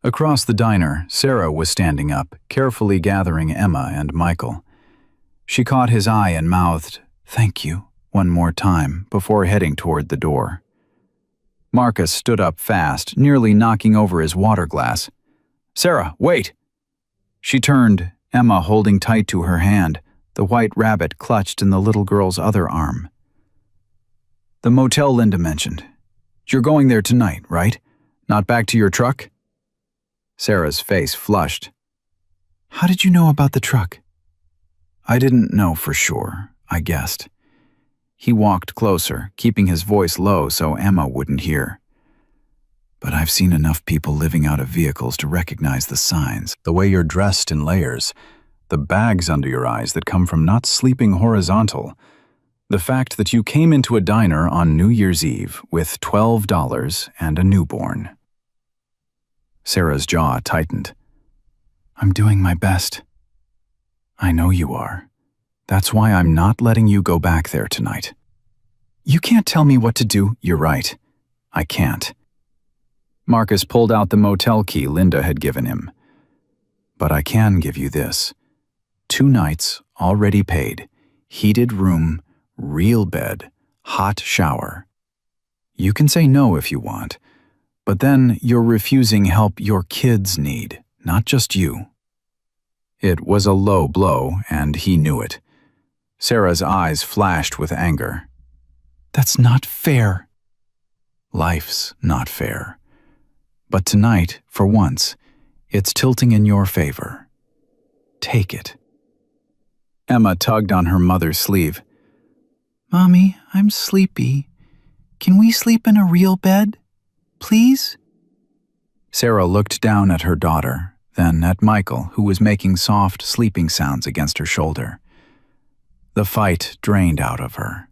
Across the diner, Sarah was standing up, carefully gathering Emma and Michael. She caught his eye and mouthed, "Thank you," one more time before heading toward the door. Marcus stood up fast, nearly knocking over his water glass. "Sarah, wait!" She turned, Emma holding tight to her hand, the white rabbit clutched in the little girl's other arm. "The motel Linda mentioned. You're going there tonight, right? Not back to your truck?" Sarah's face flushed. How did you know about the truck? "I didn't know for sure, I guessed." He walked closer, keeping his voice low so Emma wouldn't hear. "But I've seen enough people living out of vehicles to recognize the signs. The way you're dressed in layers, the bags under your eyes that come from not sleeping horizontal, the fact that you came into a diner on New Year's Eve with $12 and a newborn." Sarah's jaw tightened. I'm doing my best. "I know you are. That's why I'm not letting you go back there tonight." You can't tell me what to do. "You're right. I can't." Marcus pulled out the motel key Linda had given him. "But I can give you this. 2 nights, already paid, heated room, real bed, hot shower. You can say no if you want, but then you're refusing help your kids need, not just you." It was a low blow, and he knew it. Sarah's eyes flashed with anger. That's not fair. Life's not fair. But tonight, for once, it's tilting in your favor. Take it. Emma tugged on her mother's sleeve. Mommy, I'm sleepy. Can we sleep in a real bed? Please? Sarah looked down at her daughter, then at Michael, who was making soft sleeping sounds against her shoulder. The fight drained out of her.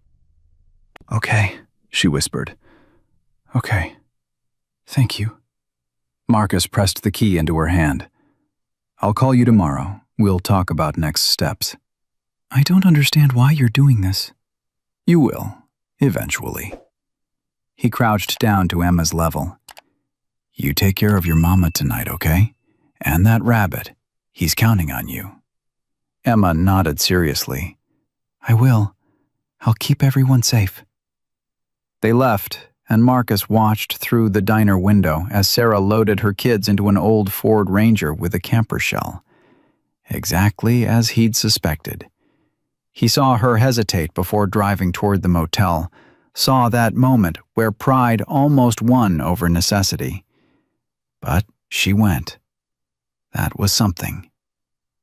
Okay, she whispered. Okay. Thank you. Marcus pressed the key into her hand. I'll call you tomorrow. We'll talk about next steps. I don't understand why you're doing this. You will, eventually. He crouched down to Emma's level. You take care of your mama tonight, okay? And that rabbit. He's counting on you. Emma nodded seriously. I will. I'll keep everyone safe. They left, and Marcus watched through the diner window as Sarah loaded her kids into an old Ford Ranger with a camper shell. Exactly as he'd suspected. He saw her hesitate before driving toward the motel, saw that moment where pride almost won over necessity. But she went. That was something.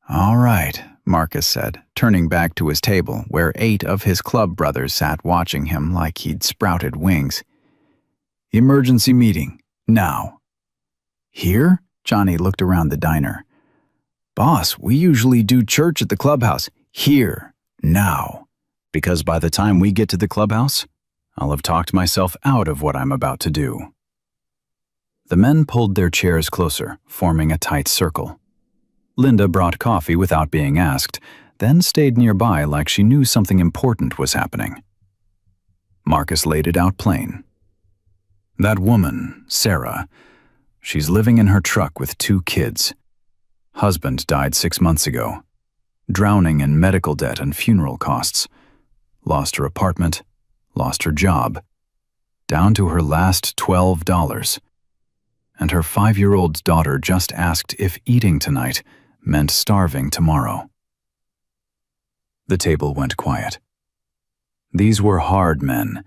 All right, Marcus said, turning back to his table where 8 of his club brothers sat watching him like he'd sprouted wings. Emergency meeting, now. Here? Johnny looked around the diner. Boss, we usually do church at the clubhouse. Here, now. Because by the time we get to the clubhouse, I'll have talked myself out of what I'm about to do. The men pulled their chairs closer, forming a tight circle. Linda brought coffee without being asked, then stayed nearby like she knew something important was happening. Marcus laid it out plain. That woman, Sarah, she's living in her truck with 2 kids. Husband died 6 months ago, drowning in medical debt and funeral costs. Lost her apartment, lost her job, down to her last $12. And her 5-year-old daughter just asked if eating tonight meant starving tomorrow. The table went quiet. These were hard men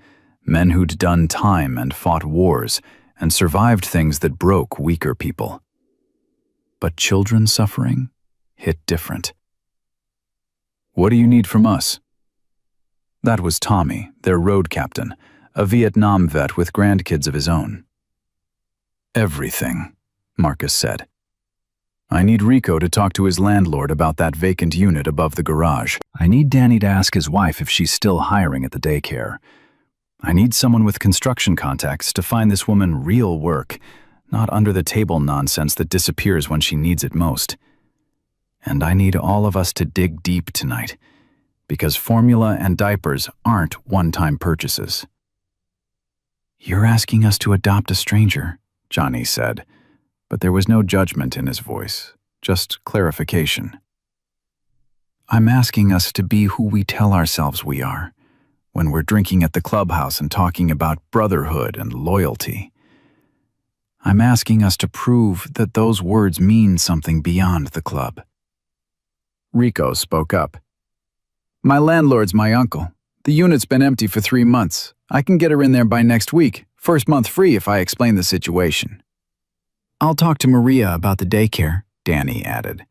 who'd done time and fought wars and survived things that broke weaker people. But children suffering hit different. What do you need from us? That was Tommy, their road captain, a Vietnam vet with grandkids of his own. Everything, Marcus said. I need Rico to talk to his landlord about that vacant unit above the garage. I need Danny to ask his wife if she's still hiring at the daycare. I need someone with construction contacts to find this woman real work, not under-the-table nonsense that disappears when she needs it most. And I need all of us to dig deep tonight, because formula and diapers aren't one-time purchases. You're asking us to adopt a stranger, Johnny said, but there was no judgment in his voice, just clarification. I'm asking us to be who we tell ourselves we are, when we're drinking at the clubhouse and talking about brotherhood and loyalty. I'm asking us to prove that those words mean something beyond the club. Rico spoke up. My landlord's my uncle. The unit's been empty for 3 months. I can get her in there by next week. First month free if I explain the situation. I'll talk to Maria about the daycare, Danny added.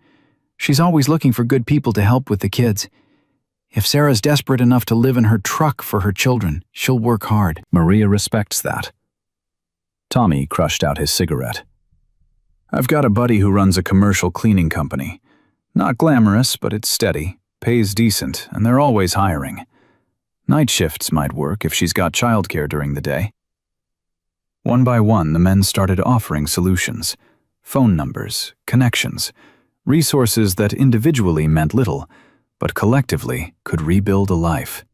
She's always looking for good people to help with the kids. If Sarah's desperate enough to live in her truck for her children, she'll work hard. Maria respects that. Tommy crushed out his cigarette. I've got a buddy who runs a commercial cleaning company. Not glamorous, but it's steady, pays decent, and they're always hiring. Night shifts might work if she's got childcare during the day. One by one, the men started offering solutions. Phone numbers, connections, resources that individually meant little, but collectively could rebuild a life.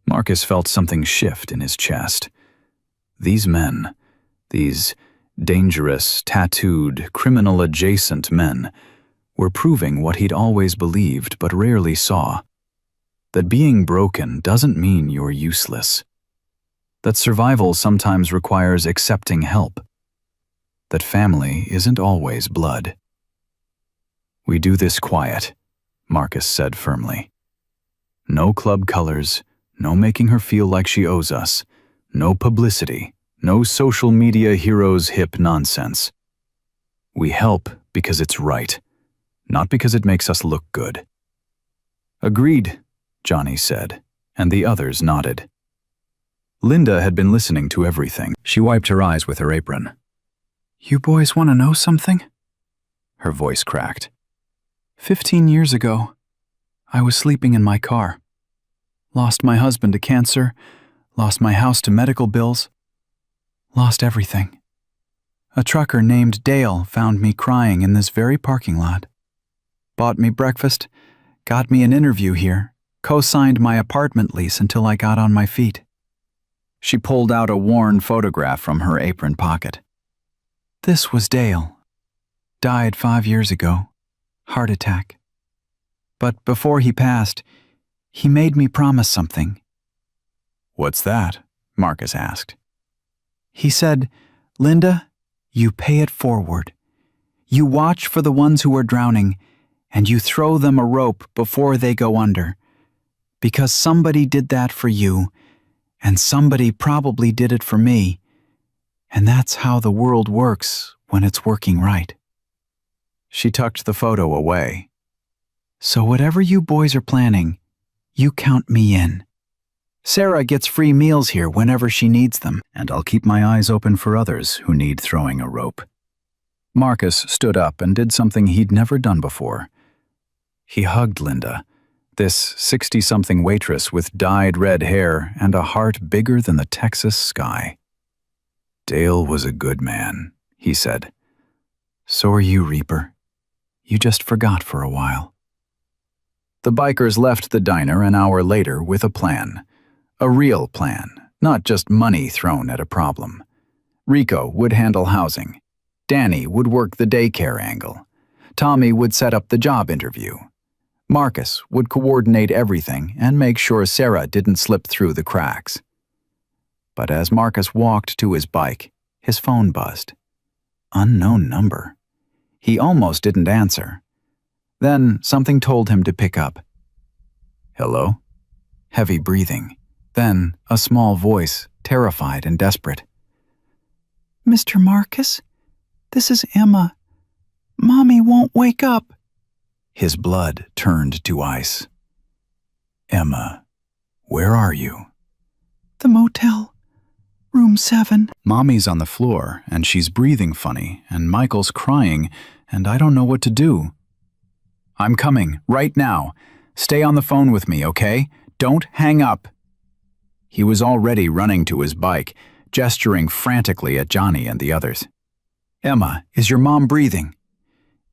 Marcus felt something shift in his chest. These men, these dangerous, tattooed, criminal-adjacent men, were proving what he'd always believed but rarely saw. That being broken doesn't mean you're useless. That survival sometimes requires accepting help. That family isn't always blood. We do this quiet, Marcus said firmly. No club colors, no making her feel like she owes us, no publicity, no social media heroes hip nonsense. We help because it's right, not because it makes us look good. Agreed, Johnny said, and the others nodded. Linda had been listening to everything. She wiped her eyes with her apron. You boys want to know something? Her voice cracked. 15 years ago, I was sleeping in my car. Lost my husband to cancer, lost my house to medical bills, lost everything. A trucker named Dale found me crying in this very parking lot. Bought me breakfast, got me an interview here, co-signed my apartment lease until I got on my feet. She pulled out a worn photograph from her apron pocket. This was Dale. Died 5 years ago. Heart attack. But before he passed, he made me promise something. What's that? Marcus asked. He said, Linda, you pay it forward. You watch for the ones who are drowning, and you throw them a rope before they go under. Because somebody did that for you, and somebody probably did it for me. And that's how the world works when it's working right. She tucked the photo away. So whatever you boys are planning, you count me in. Sarah gets free meals here whenever she needs them, and I'll keep my eyes open for others who need throwing a rope. Marcus stood up and did something he'd never done before. He hugged Linda, this 60-something waitress with dyed red hair and a heart bigger than the Texas sky. Dale was a good man, he said. So are you, Reaper. You just forgot for a while. The bikers left the diner an hour later with a plan. A real plan, not just money thrown at a problem. Rico would handle housing. Danny would work the daycare angle. Tommy would set up the job interview. Marcus would coordinate everything and make sure Sarah didn't slip through the cracks. But as Marcus walked to his bike, his phone buzzed. Unknown number. He almost didn't answer. Then something told him to pick up. Hello? Heavy breathing. Then a small voice, terrified and desperate. Mr. Marcus, this is Emma. Mommy won't wake up. His blood turned to ice. Emma, where are you? The motel. Room 7. Mommy's on the floor, and she's breathing funny, and Michael's crying, and I don't know what to do. I'm coming, right now. Stay on the phone with me, okay? Don't hang up. He was already running to his bike, gesturing frantically at Johnny and the others. Emma, is your mom breathing?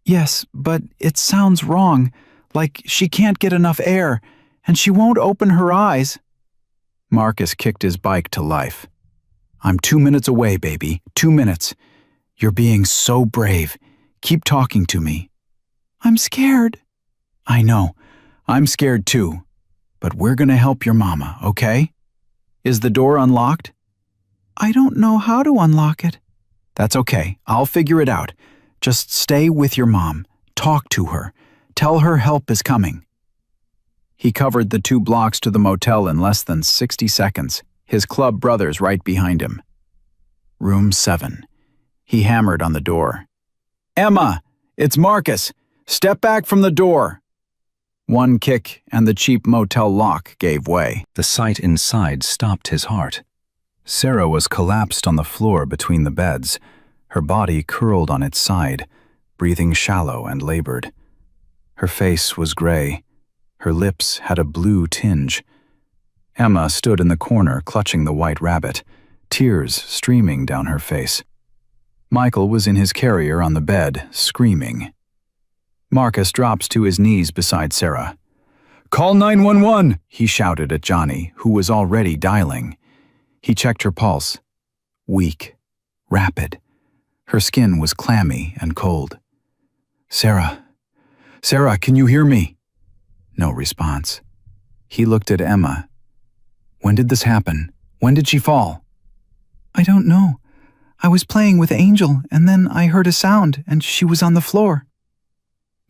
Yes, but it sounds wrong, like she can't get enough air, and she won't open her eyes. Marcus kicked his bike to life. I'm 2 minutes away, baby. 2 minutes. You're being so brave. Keep talking to me. I'm scared. I know. I'm scared too. But we're gonna help your mama, okay? Is the door unlocked? I don't know how to unlock it. That's okay. I'll figure it out. Just stay with your mom. Talk to her. Tell her help is coming. He covered the 2 blocks to the motel in less than 60 seconds, his club brothers right behind him. Room 7. He hammered on the door. Emma, it's Marcus. Step back from the door. One kick and the cheap motel lock gave way. The sight inside stopped his heart. Sarah was collapsed on the floor between the beds, her body curled on its side, breathing shallow and labored. Her face was gray. Her lips had a blue tinge. Emma stood in the corner clutching the white rabbit, tears streaming down her face. Michael was in his carrier on the bed, screaming. Marcus drops to his knees beside Sarah. Call 911, he shouted at Johnny, who was already dialing. He checked her pulse. Weak. Rapid. Her skin was clammy and cold. Sarah, can you hear me? No response. He looked at Emma. When did this happen? When did she fall? I don't know. I was playing with Angel, and then I heard a sound, and she was on the floor.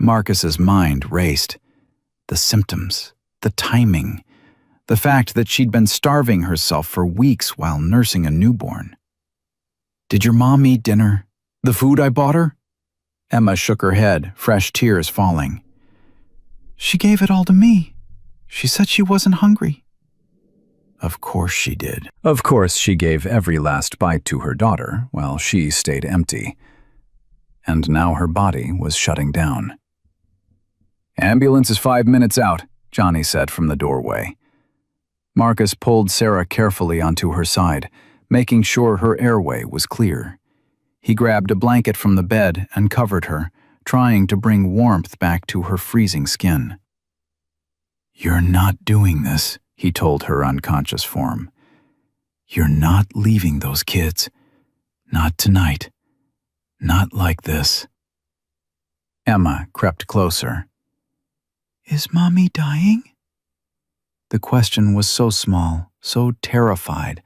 Marcus's mind raced. The symptoms, the timing, the fact that she'd been starving herself for weeks while nursing a newborn. Did your mom eat dinner? The food I bought her? Emma shook her head, fresh tears falling. She gave it all to me. She said she wasn't hungry. Of course she did. Of course she gave every last bite to her daughter while she stayed empty. And now her body was shutting down. Ambulance is 5 minutes out, Johnny said from the doorway. Marcus pulled Sarah carefully onto her side, making sure her airway was clear. He grabbed a blanket from the bed and covered her, trying to bring warmth back to her freezing skin. "You're not doing this," he told her unconscious form. "You're not leaving those kids. Not tonight. Not like this." Emma crept closer. "Is Mommy dying?" The question was so small, so terrified,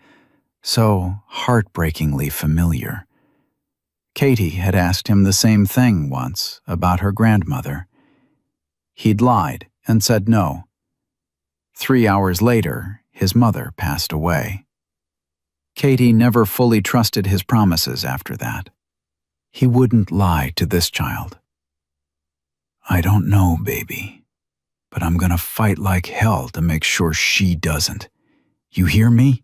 so heartbreakingly familiar. Katie had asked him the same thing once about her grandmother. He'd lied and said no. 3 hours later, his mother passed away. Katie never fully trusted his promises after that. He wouldn't lie to this child. "I don't know, baby, but I'm gonna fight like hell to make sure she doesn't. You hear me?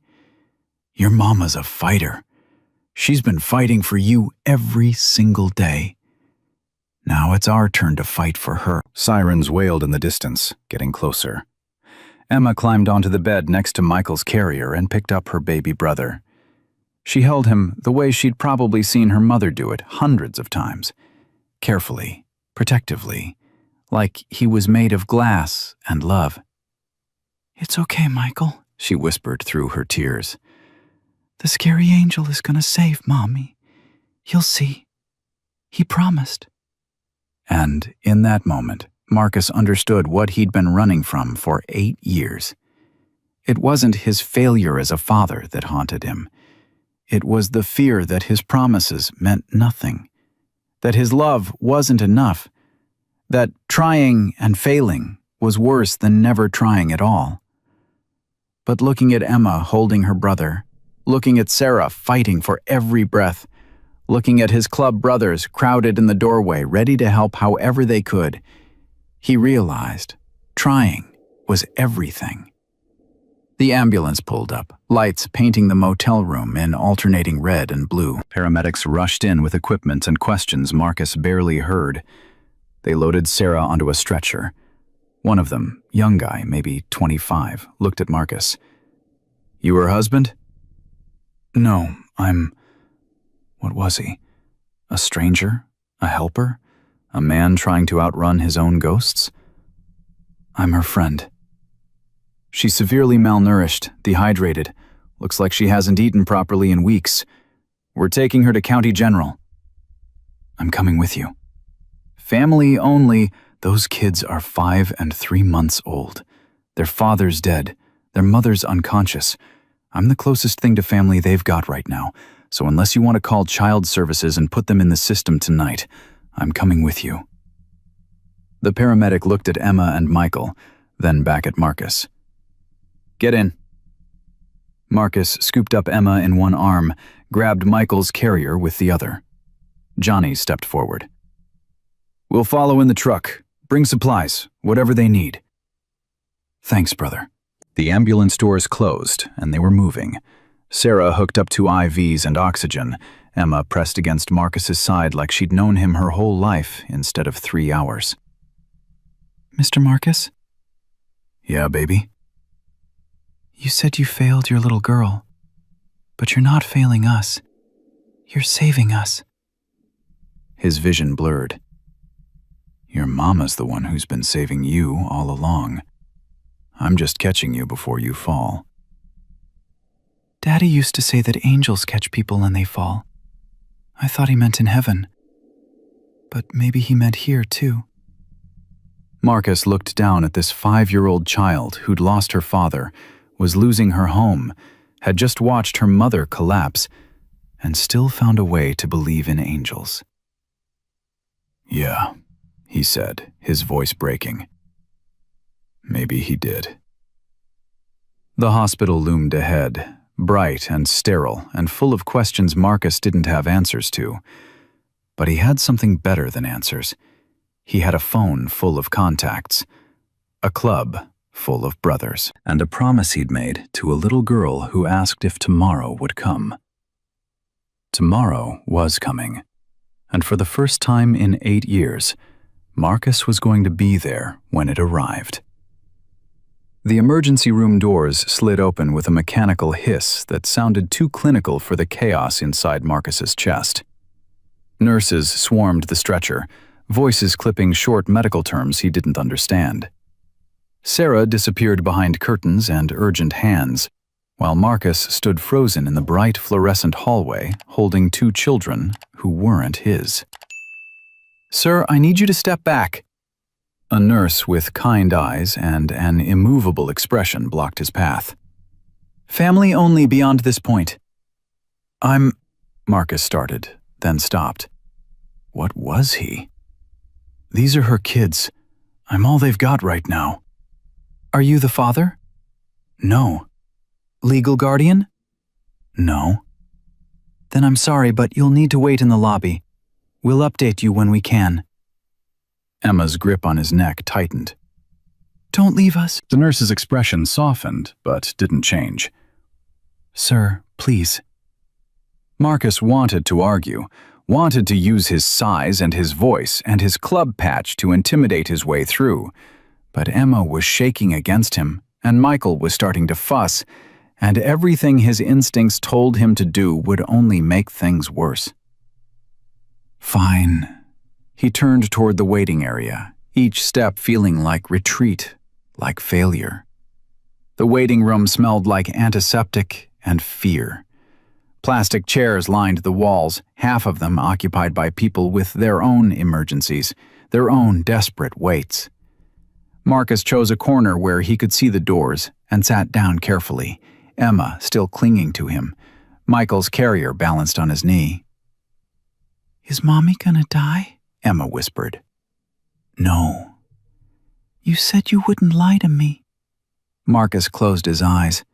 Your mama's a fighter. She's been fighting for you every single day. Now it's our turn to fight for her." Sirens wailed in the distance, getting closer. Emma climbed onto the bed next to Michael's carrier and picked up her baby brother. She held him the way she'd probably seen her mother do it hundreds of times. Carefully, protectively, like he was made of glass and love. "It's okay, Michael," she whispered through her tears. "The scary angel is gonna save Mommy. You'll see. He promised." And in that moment, Marcus understood what he'd been running from for 8 years. It wasn't his failure as a father that haunted him. It was the fear that his promises meant nothing, that his love wasn't enough, that trying and failing was worse than never trying at all. But looking at Emma holding her brother, looking at Sarah fighting for every breath, looking at his club brothers crowded in the doorway ready to help however they could, he realized trying was everything. The ambulance pulled up, lights painting the motel room in alternating red and blue. Paramedics rushed in with equipment and questions Marcus barely heard. They loaded Sarah onto a stretcher. One of them, young guy, maybe 25, looked at Marcus. "You her husband?" "No, I'm..." What was he? A stranger? A helper? A man trying to outrun his own ghosts? "I'm her friend." "She's severely malnourished, dehydrated. Looks like she hasn't eaten properly in weeks. We're taking her to County General." "I'm coming with you." "Family only." "Those kids are 5 and 3 months old. Their father's dead. Their mother's unconscious. I'm the closest thing to family they've got right now, so unless you want to call child services and put them in the system tonight, I'm coming with you." The paramedic looked at Emma and Michael, then back at Marcus. "Get in." Marcus scooped up Emma in one arm, grabbed Michael's carrier with the other. Johnny stepped forward. "We'll follow in the truck. Bring supplies, whatever they need." "Thanks, brother." The ambulance doors closed, and they were moving. Sarah hooked up to IVs and oxygen. Emma pressed against Marcus's side like she'd known him her whole life instead of 3 hours. "Mr. Marcus?" "Yeah, baby?" "You said you failed your little girl, but you're not failing us. You're saving us." His vision blurred. "Your mama's the one who's been saving you all along. I'm just catching you before you fall." "Daddy used to say that angels catch people when they fall. I thought he meant in heaven. But maybe he meant here, too." Marcus looked down at this 5-year-old child who'd lost her father, was losing her home, had just watched her mother collapse, and still found a way to believe in angels. "Yeah," he said, his voice breaking. "Maybe he did." The hospital loomed ahead, bright and sterile and full of questions Marcus didn't have answers to. But he had something better than answers. He had a phone full of contacts, a club full of brothers, and a promise he'd made to a little girl who asked if tomorrow would come. Tomorrow was coming, and for the first time in 8 years, Marcus was going to be there when it arrived. The emergency room doors slid open with a mechanical hiss that sounded too clinical for the chaos inside Marcus's chest. Nurses swarmed the stretcher, voices clipping short medical terms he didn't understand. Sarah disappeared behind curtains and urgent hands, while Marcus stood frozen in the bright fluorescent hallway, holding 2 children who weren't his. "Sir, I need you to step back." A nurse with kind eyes and an immovable expression blocked his path. Family only beyond this point. Marcus started, then stopped. What was he? "These are her kids. I'm all they've got right now." Are you the father? "No." Legal guardian? "No." Then I'm sorry, but you'll need to wait in the lobby. We'll update you when we can. Emma's grip on his neck tightened. Don't leave us. The nurse's expression softened, but didn't change. Sir, please. Marcus wanted to argue, wanted to use his size and his voice and his club patch to intimidate his way through, but Emma was shaking against him, and Michael was starting to fuss, and everything his instincts told him to do would only make things worse. Fine. He turned toward the waiting area, each step feeling like retreat, like failure. The waiting room smelled like antiseptic and fear. Plastic chairs lined the walls, half of them occupied by people with their own emergencies, their own desperate waits. Marcus chose a corner where he could see the doors and sat down carefully, Emma still clinging to him, Michael's carrier balanced on his knee. Is Mommy gonna die? Emma whispered. No. You said you wouldn't lie to me. Marcus closed his eyes.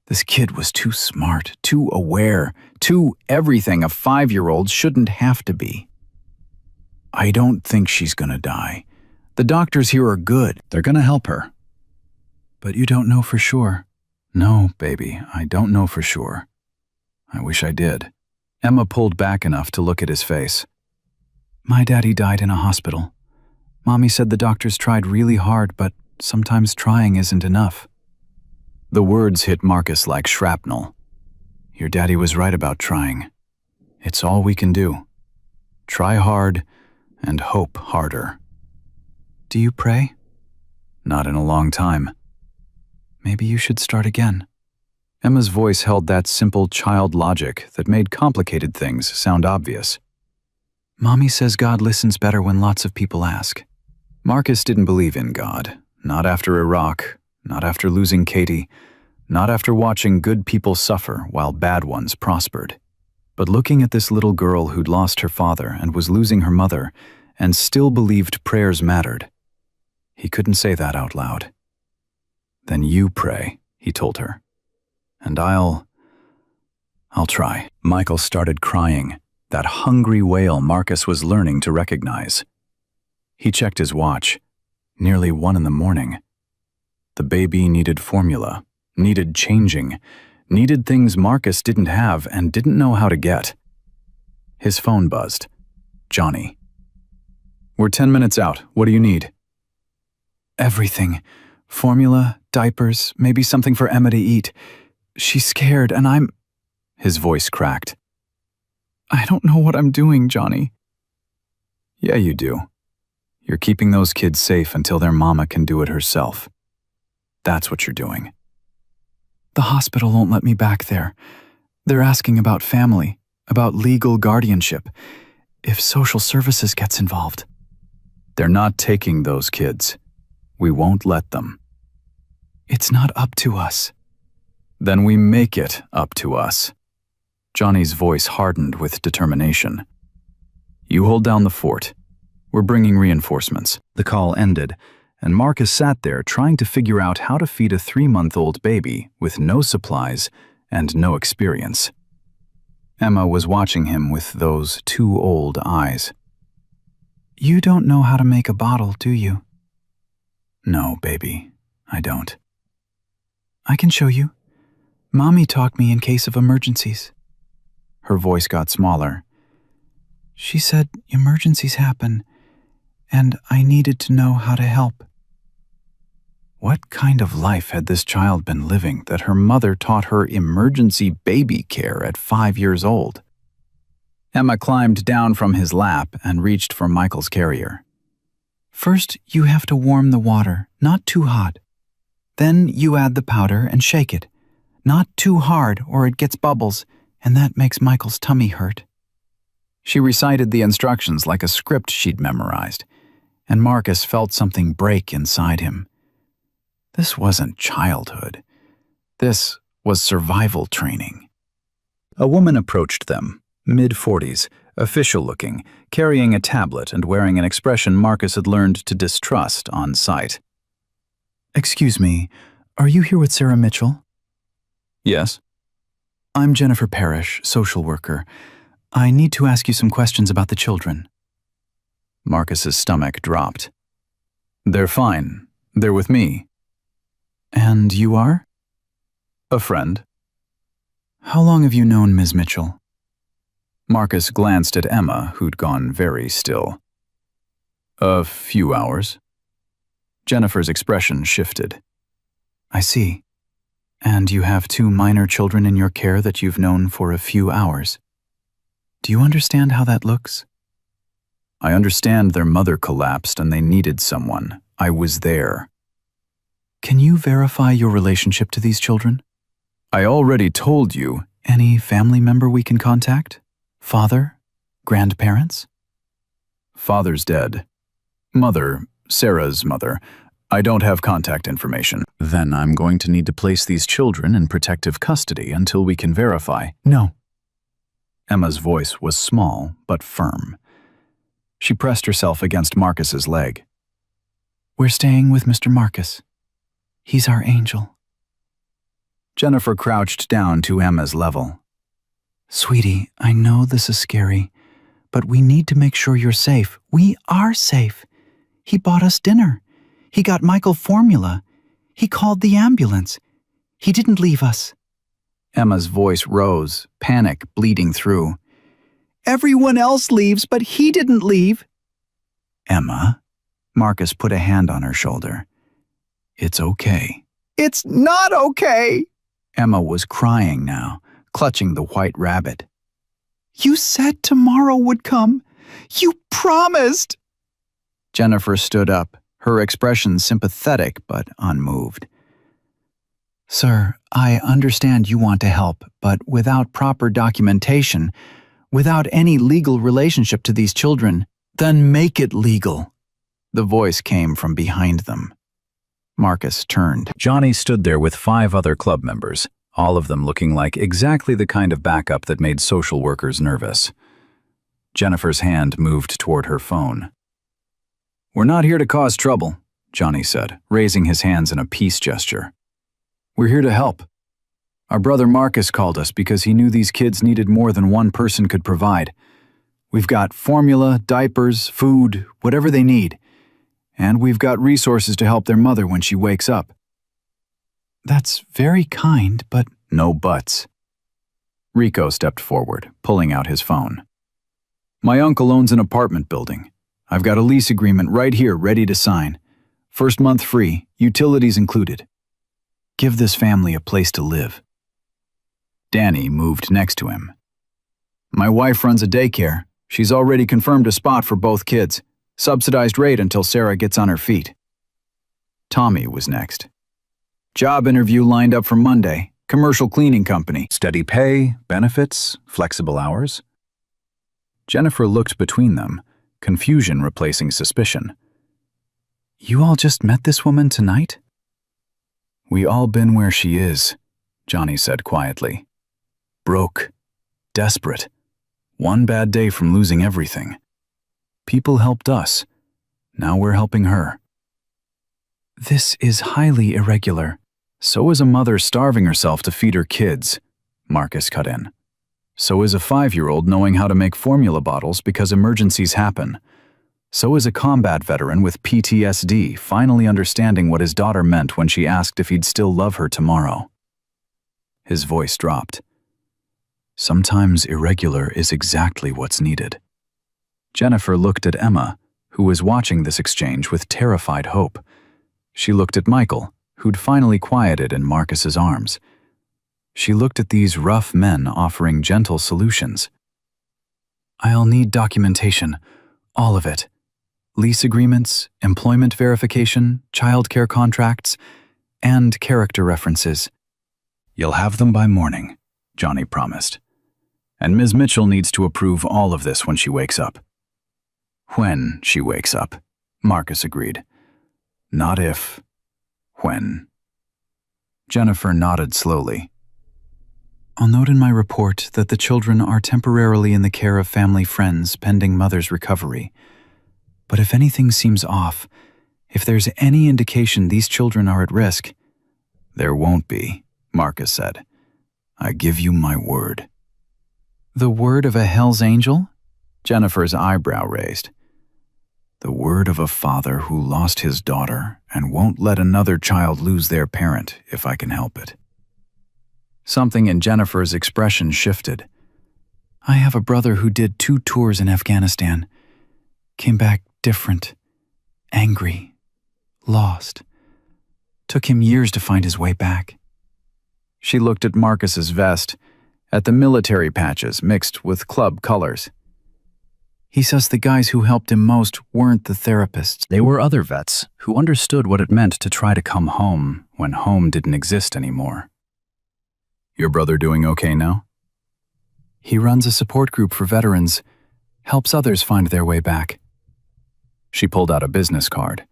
This kid was too smart, too aware, too everything a 5-year-old shouldn't have to be. I don't think she's gonna die. The doctors here are good. They're gonna help her. But you don't know for sure. No, baby, I don't know for sure. I wish I did. Emma pulled back enough to look at his face. My daddy died in a hospital. Mommy said the doctors tried really hard, but sometimes trying isn't enough. The words hit Marcus like shrapnel. Your daddy was right about trying. It's all we can do. Try hard and hope harder. Do you pray? Not in a long time. Maybe you should start again. Emma's voice held that simple child logic that made complicated things sound obvious. Mommy says God listens better when lots of people ask. Marcus didn't believe in God. Not after Iraq, not after losing Katie, not after watching good people suffer while bad ones prospered. But looking at this little girl who'd lost her father and was losing her mother and still believed prayers mattered, he couldn't say that out loud. Then you pray, he told her. And I'll try. Michael started crying, that hungry wail Marcus was learning to recognize. He checked his watch. Nearly 1 a.m. The baby needed formula, needed changing, needed things Marcus didn't have and didn't know how to get. His phone buzzed. Johnny. We're 10 minutes out. What do you need? Everything. Formula, diapers, maybe something for Emma to eat. She's scared and I'm... His voice cracked. I don't know what I'm doing, Johnny. Yeah, you do. You're keeping those kids safe until their mama can do it herself. That's what you're doing. The hospital won't let me back there. They're asking about family, about legal guardianship, if social services gets involved. They're not taking those kids. We won't let them. It's not up to us. Then we make it up to us. Johnny's voice hardened with determination. You hold down the fort. We're bringing reinforcements. The call ended, and Marcus sat there trying to figure out how to feed a 3-month-old baby with no supplies and no experience. Emma was watching him with those 2 old eyes. You don't know how to make a bottle, do you? No, baby, I don't. I can show you. Mommy taught me in case of emergencies. Her voice got smaller. She said emergencies happen, and I needed to know how to help. What kind of life had this child been living that her mother taught her emergency baby care at 5 years old? Emma climbed down from his lap and reached for Michael's carrier. First, you have to warm the water, not too hot. Then you add the powder and shake it. Not too hard or it gets bubbles, and that makes Michael's tummy hurt. She recited the instructions like a script she'd memorized, and Marcus felt something break inside him. This wasn't childhood. This was survival training. A woman approached them, mid-40s, official-looking, carrying a tablet and wearing an expression Marcus had learned to distrust on sight. Excuse me, are you here with Sarah Mitchell? Yes. I'm Jennifer Parrish, social worker. I need to ask you some questions about the children. Marcus's stomach dropped. They're fine. They're with me. And you are? A friend. How long have you known Ms. Mitchell? Marcus glanced at Emma, who'd gone very still. A few hours. Jennifer's expression shifted. I see. And you have 2 minor children in your care that you've known for a few hours. Do you understand how that looks? I understand their mother collapsed and they needed someone. I was there. Can you verify your relationship to these children? I already told you. Any family member we can contact? Father? Grandparents? Father's dead. Mother, Sarah's mother. I don't have contact information. Then I'm going to need to place these children in protective custody until we can verify. No. Emma's voice was small but firm. She pressed herself against Marcus's leg. We're staying with Mr. Marcus. He's our angel. Jennifer crouched down to Emma's level. Sweetie, I know this is scary, but we need to make sure you're safe. We are safe. He bought us dinner. He got Michael formula. He called the ambulance. He didn't leave us. Emma's voice rose, panic bleeding through. Everyone else leaves, but he didn't leave. Emma, Marcus put a hand on her shoulder. It's okay. It's not okay. Emma was crying now, clutching the white rabbit. You said tomorrow would come. You promised. Jennifer stood up, her expression sympathetic but unmoved. Sir, I understand you want to help, but without proper documentation, without any legal relationship to these children, then make it legal. The voice came from behind them. Marcus turned. Johnny stood there with 5 other club members, all of them looking like exactly the kind of backup that made social workers nervous. Jennifer's hand moved toward her phone. We're not here to cause trouble, Johnny said, raising his hands in a peace gesture. We're here to help. Our brother Marcus called us because he knew these kids needed more than one person could provide. We've got formula, diapers, food, whatever they need. And we've got resources to help their mother when she wakes up. That's very kind, but... No buts. Rico stepped forward, pulling out his phone. My uncle owns an apartment building. I've got a lease agreement right here ready to sign. First month free, utilities included. Give this family a place to live. Danny moved next to him. My wife runs a daycare. She's already confirmed a spot for both kids. Subsidized rate until Sarah gets on her feet. Tommy was next. Job interview lined up for Monday. Commercial cleaning company. Steady pay, benefits, flexible hours. Jennifer looked between them, confusion replacing suspicion. You all just met this woman tonight? We all been where she is, Johnny said quietly. Broke. Desperate. One bad day from losing everything. People helped us. Now we're helping her. This is highly irregular. So is a mother starving herself to feed her kids, Marcus cut in. So is a 5-year-old knowing how to make formula bottles because emergencies happen. So is a combat veteran with PTSD finally understanding what his daughter meant when she asked if he'd still love her tomorrow. His voice dropped. Sometimes irregular is exactly what's needed. Jennifer looked at Emma, who was watching this exchange with terrified hope. She looked at Michael, who'd finally quieted in Marcus's arms. She looked at these rough men offering gentle solutions. I'll need documentation. All of it. Lease agreements, employment verification, childcare contracts, and character references. You'll have them by morning, Johnny promised. And Ms. Mitchell needs to approve all of this when she wakes up. When she wakes up, Marcus agreed. Not if. When. Jennifer nodded slowly. I'll note in my report that the children are temporarily in the care of family friends pending mother's recovery. But if anything seems off, if there's any indication these children are at risk— There won't be, Marcus said. I give you my word. The word of a Hell's Angel? Jennifer's eyebrow raised. The word of a father who lost his daughter and won't let another child lose their parent if I can help it. Something in Jennifer's expression shifted. I have a brother who did 2 tours in Afghanistan. Came back different, angry, lost. Took him years to find his way back. She looked at Marcus's vest, at the military patches mixed with club colors. He says the guys who helped him most weren't the therapists. They were other vets who understood what it meant to try to come home when home didn't exist anymore. Your brother doing okay now? He runs a support group for veterans, helps others find their way back. She pulled out a business card.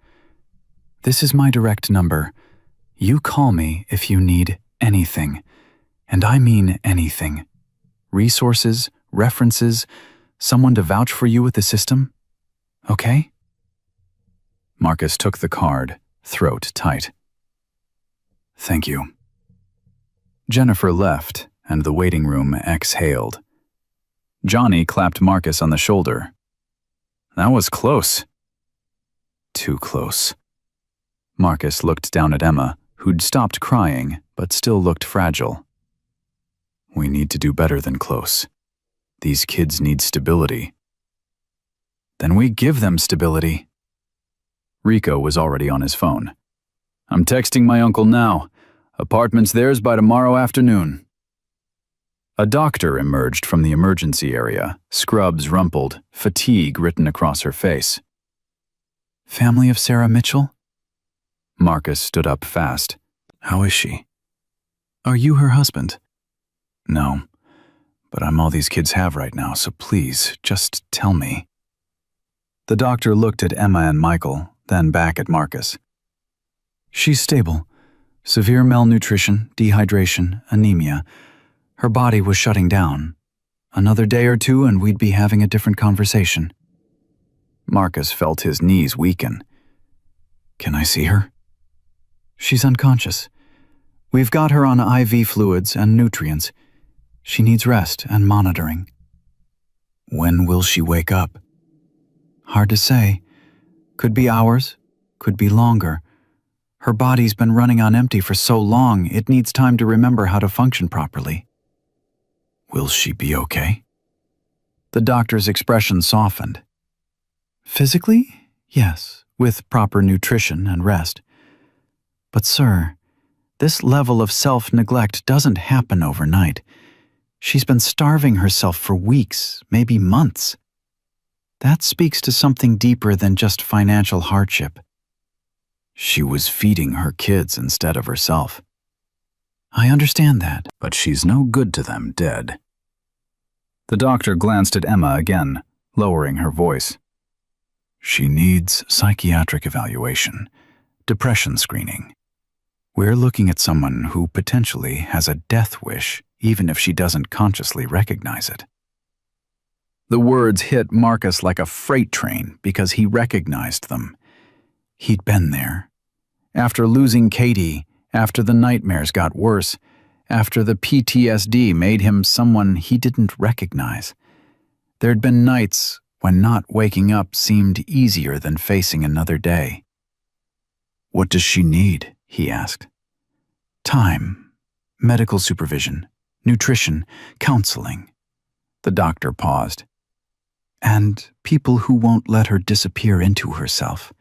This is my direct number. You call me if you need anything. And I mean anything. Resources, references, someone to vouch for you with the system. Okay? Marcus took the card, throat tight. Thank you. Jennifer left, and the waiting room exhaled. Johnny clapped Marcus on the shoulder. That was close. Too close. Marcus looked down at Emma, who'd stopped crying, but still looked fragile. We need to do better than close. These kids need stability. Then we give them stability. Rico was already on his phone. I'm texting my uncle now. Apartment's theirs by tomorrow afternoon. A doctor emerged from the emergency area, scrubs rumpled, fatigue written across her face. Family of Sarah Mitchell? Marcus stood up fast. How is she? Are you her husband? No, but I'm all these kids have right now, so please, just tell me. The doctor looked at Emma and Michael, then back at Marcus. She's stable. Severe malnutrition, dehydration, anemia. Her body was shutting down. Another day or 2 and we'd be having a different conversation. Marcus felt his knees weaken. Can I see her? She's unconscious. We've got her on IV fluids and nutrients. She needs rest and monitoring. When will she wake up? Hard to say. Could be hours, could be longer. Her body's been running on empty for so long, it needs time to remember how to function properly. Will she be okay? The doctor's expression softened. Physically, yes, with proper nutrition and rest. But sir, this level of self-neglect doesn't happen overnight. She's been starving herself for weeks, maybe months. That speaks to something deeper than just financial hardship. She was feeding her kids instead of herself. I understand that, but she's no good to them dead. The doctor glanced at Emma again, lowering her voice. She needs psychiatric evaluation, depression screening. We're looking at someone who potentially has a death wish, even if she doesn't consciously recognize it. The words hit Marcus like a freight train because he recognized them. He'd been there. After losing Katie, after the nightmares got worse, after the PTSD made him someone he didn't recognize. There'd been nights when not waking up seemed easier than facing another day. What does she need? He asked. Time, medical supervision, nutrition, counseling. The doctor paused. And people who won't let her disappear into herself.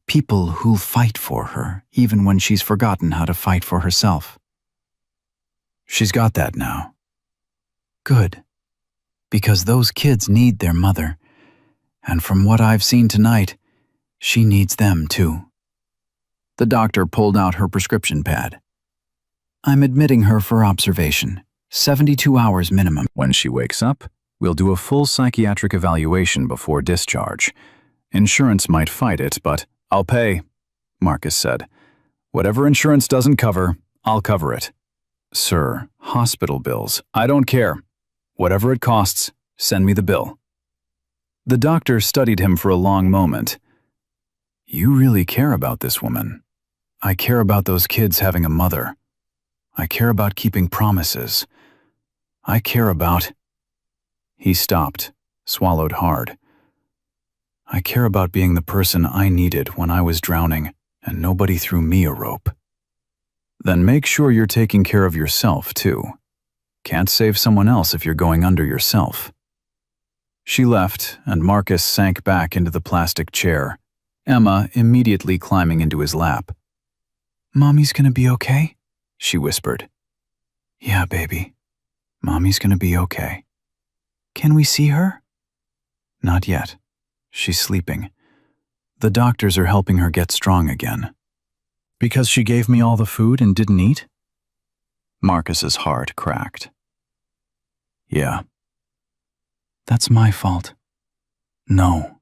People who'll fight for her, even when she's forgotten how to fight for herself. She's got that now. Good. Because those kids need their mother. And from what I've seen tonight, she needs them too. The doctor pulled out her prescription pad. I'm admitting her for observation. 72 hours minimum. When she wakes up, we'll do a full psychiatric evaluation before discharge. Insurance might fight it, but I'll pay, Marcus said. Whatever insurance doesn't cover, I'll cover it. Sir, hospital bills. I don't care. Whatever it costs, send me the bill. The doctor studied him for a long moment. You really care about this woman. I care about those kids having a mother. I care about keeping promises. I care about... He stopped, swallowed hard. I care about being the person I needed when I was drowning and nobody threw me a rope. Then make sure you're taking care of yourself, too. Can't save someone else if you're going under yourself. She left, and Marcus sank back into the plastic chair, Emma immediately climbing into his lap. Mommy's gonna be okay? She whispered. Yeah, baby. Mommy's gonna be okay. Can we see her? Not yet. She's sleeping. The doctors are helping her get strong again. Because she gave me all the food and didn't eat? Marcus's heart cracked. Yeah. That's my fault. No.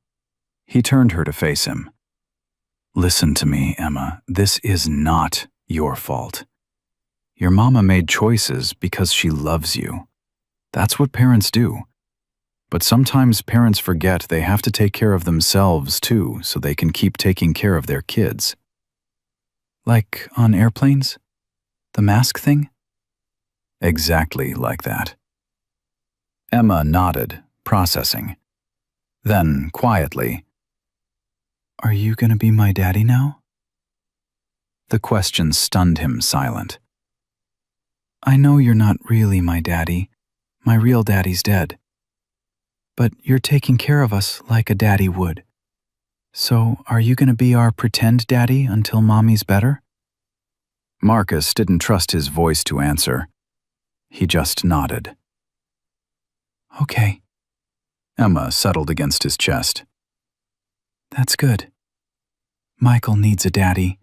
He turned her to face him. Listen to me, Emma. This is not your fault. Your mama made choices because she loves you. That's what parents do. But sometimes parents forget they have to take care of themselves too, so they can keep taking care of their kids. Like on airplanes? The mask thing? Exactly like that. Emma nodded, processing. Then, quietly, Are you gonna be my daddy now? The question stunned him silent. I know you're not really my daddy. My real daddy's dead. But you're taking care of us like a daddy would. So, are you gonna be our pretend daddy until Mommy's better? Marcus didn't trust his voice to answer. He just nodded. Okay. Emma settled against his chest. That's good. Michael needs a daddy.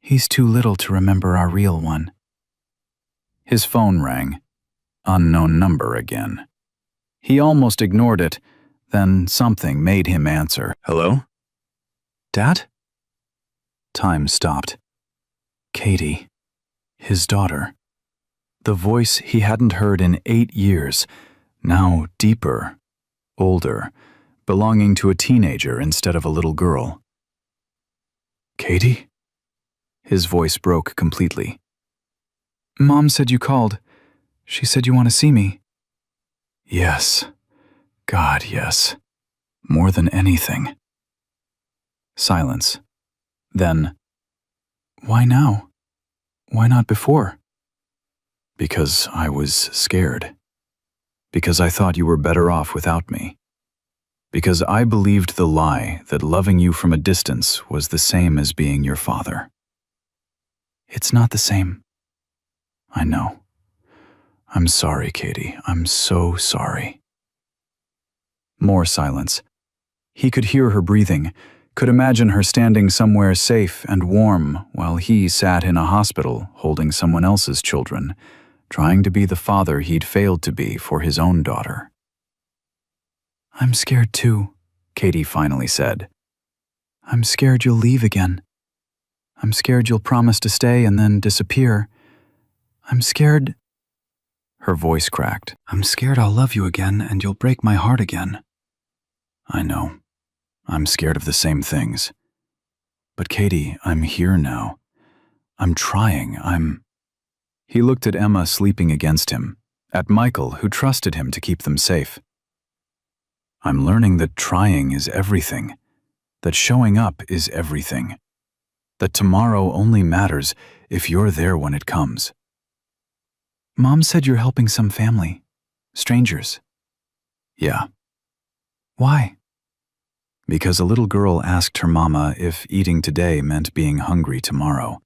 He's too little to remember our real one. His phone rang. Unknown number again. He almost ignored it, then something made him answer. Hello? Dad? Time stopped. Katie. His daughter. The voice he hadn't heard in 8 years, now deeper, older, belonging to a teenager instead of a little girl. Katie? His voice broke completely. Mom said you called. She said you want to see me. Yes. God, yes. More than anything. Silence. Then, Why now? Why not before? because I was scared. Because I thought you were better off without me. Because I believed the lie that loving you from a distance was the same as being your father. It's not the same. I know. I'm sorry, Katie. I'm so sorry. More silence. He could hear her breathing, could imagine her standing somewhere safe and warm while he sat in a hospital holding someone else's children, trying to be the father he'd failed to be for his own daughter. I'm scared too, Katie finally said. I'm scared you'll leave again. I'm scared you'll promise to stay and then disappear. I'm scared... Her voice cracked. I'm scared I'll love you again and you'll break my heart again. I know. I'm scared of the same things. But Katie, I'm here now. I'm trying. He looked at Emma sleeping against him, at Michael, who trusted him to keep them safe. I'm learning that trying is everything, that showing up is everything, that tomorrow only matters if you're there when it comes. Mom said you're helping some family. Strangers. Yeah. Why? Because a little girl asked her mama if eating today meant being hungry tomorrow.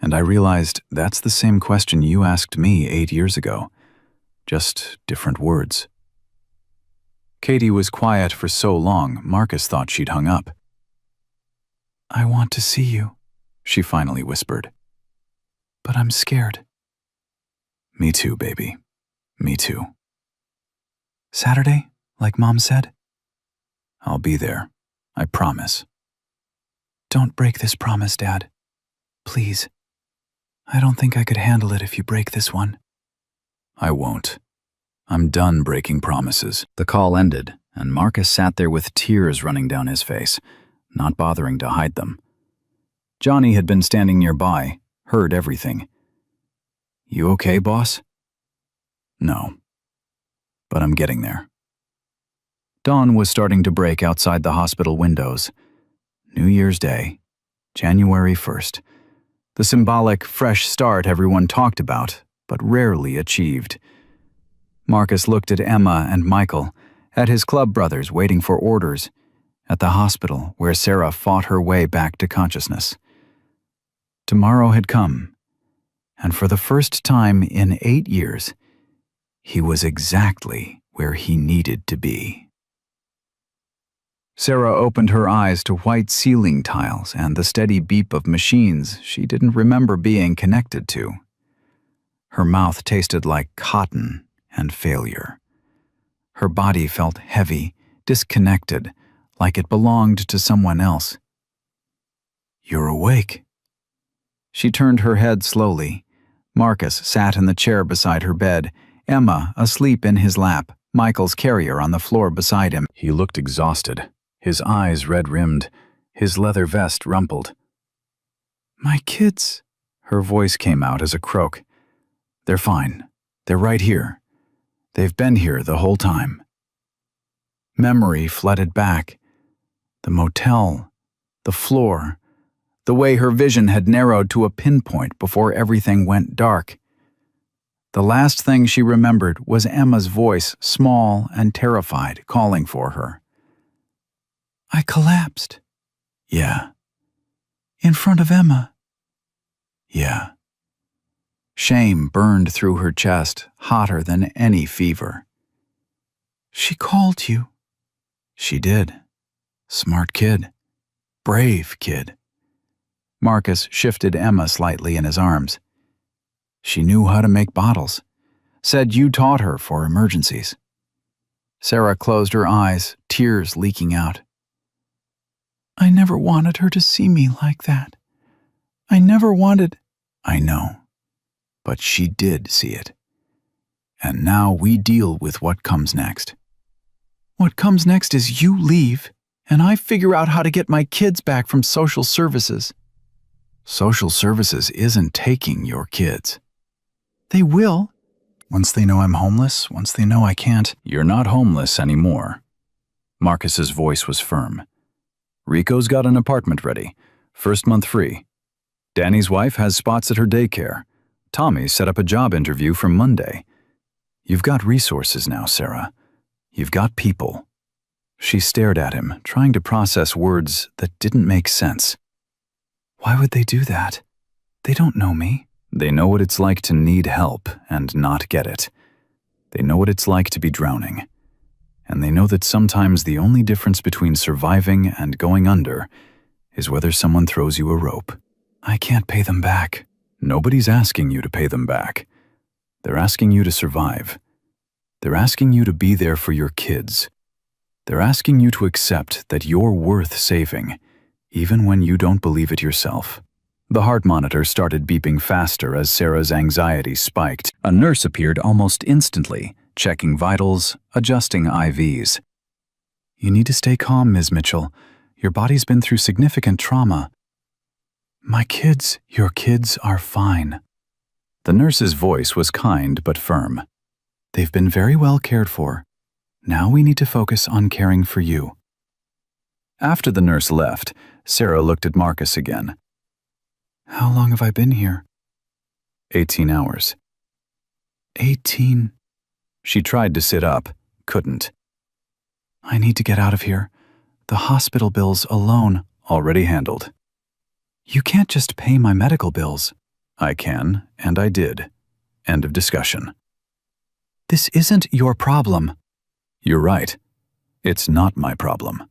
And I realized that's the same question you asked me 8 years ago. Just different words, Katie was quiet for so long, Marcus thought she'd hung up. I want to see you, She finally whispered. but I'm scared. Me too, baby. Me too. Saturday, like Mom said? I'll be there. I promise. Don't break this promise, Dad. Please. I don't think I could handle it if you break this one. I won't. I'm done breaking promises. The call ended, and Marcus sat there with tears running down his face, not bothering to hide them. Johnny had been standing nearby, heard everything. You okay, boss? No. But I'm getting there. Dawn was starting to break outside the hospital windows. New Year's Day, January 1st. The symbolic fresh start everyone talked about, but rarely achieved. Marcus looked at Emma and Michael, at his club brothers waiting for orders, at the hospital where Sarah fought her way back to consciousness. Tomorrow had come, and for the first time in 8 years, he was exactly where he needed to be. Sarah opened her eyes to white ceiling tiles and the steady beep of machines she didn't remember being connected to. Her mouth tasted like cotton and failure. Her body felt heavy, disconnected, like it belonged to someone else. You're awake. She turned her head slowly. Marcus sat in the chair beside her bed, Emma asleep in his lap, Michael's carrier on the floor beside him. He looked exhausted, his eyes red-rimmed, his leather vest rumpled. My kids, her voice came out as a croak. They're fine. They're right here. They've been here the whole time. Memory flooded back. The motel, the floor, the way her vision had narrowed to a pinpoint before everything went dark. The last thing she remembered was Emma's voice, small and terrified, calling for her. I collapsed. Yeah. In front of Emma. Yeah. Shame burned through her chest, hotter than any fever. She called you. She did. Smart kid. Brave kid. Marcus shifted Emma slightly in his arms. She knew how to make bottles. Said you taught her for emergencies. Sarah closed her eyes, tears leaking out. I never wanted her to see me like that. I never wanted... I know. But she did see it. And now we deal with what comes next. What comes next is you leave, and I figure out how to get my kids back from social services. Social services isn't taking your kids. They will. Once they know I'm homeless, once they know I can't. You're not homeless anymore. Marcus's voice was firm. Rico's got an apartment ready. First month free. Danny's wife has spots at her daycare. Tommy set up a job interview for Monday. You've got resources now, Sarah. You've got people. She stared at him, trying to process words that didn't make sense. Why would they do that? They don't know me. They know what it's like to need help and not get it. They know what it's like to be drowning. And they know that sometimes the only difference between surviving and going under is whether someone throws you a rope. I can't pay them back. Nobody's asking you to pay them back. They're asking you to survive. They're asking you to be there for your kids. They're asking you to accept that you're worth saving, even when you don't believe it yourself. The heart monitor started beeping faster as Sarah's anxiety spiked. A nurse appeared almost instantly, checking vitals, adjusting IVs. You need to stay calm, Ms. Mitchell. Your body's been through significant trauma. My kids, your kids are fine. The nurse's voice was kind but firm. They've been very well cared for. Now we need to focus on caring for you. After the nurse left, Sarah looked at Marcus again. How long have I been here? 18 hours. 18. She tried to sit up, couldn't. I need to get out of here. The hospital bills alone already handled. You can't just pay my medical bills. I can, and I did. End of discussion. This isn't your problem. You're right. It's not my problem.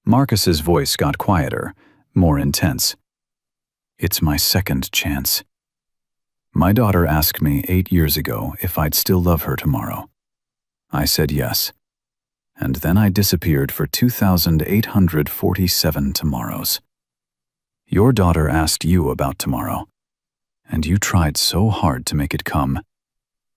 Marcus's voice got quieter, more intense. It's my second chance. My daughter asked me 8 years ago if I'd still love her tomorrow. I said yes. And then I disappeared for 2,847 tomorrows. Your daughter asked you about tomorrow, and you tried so hard to make it come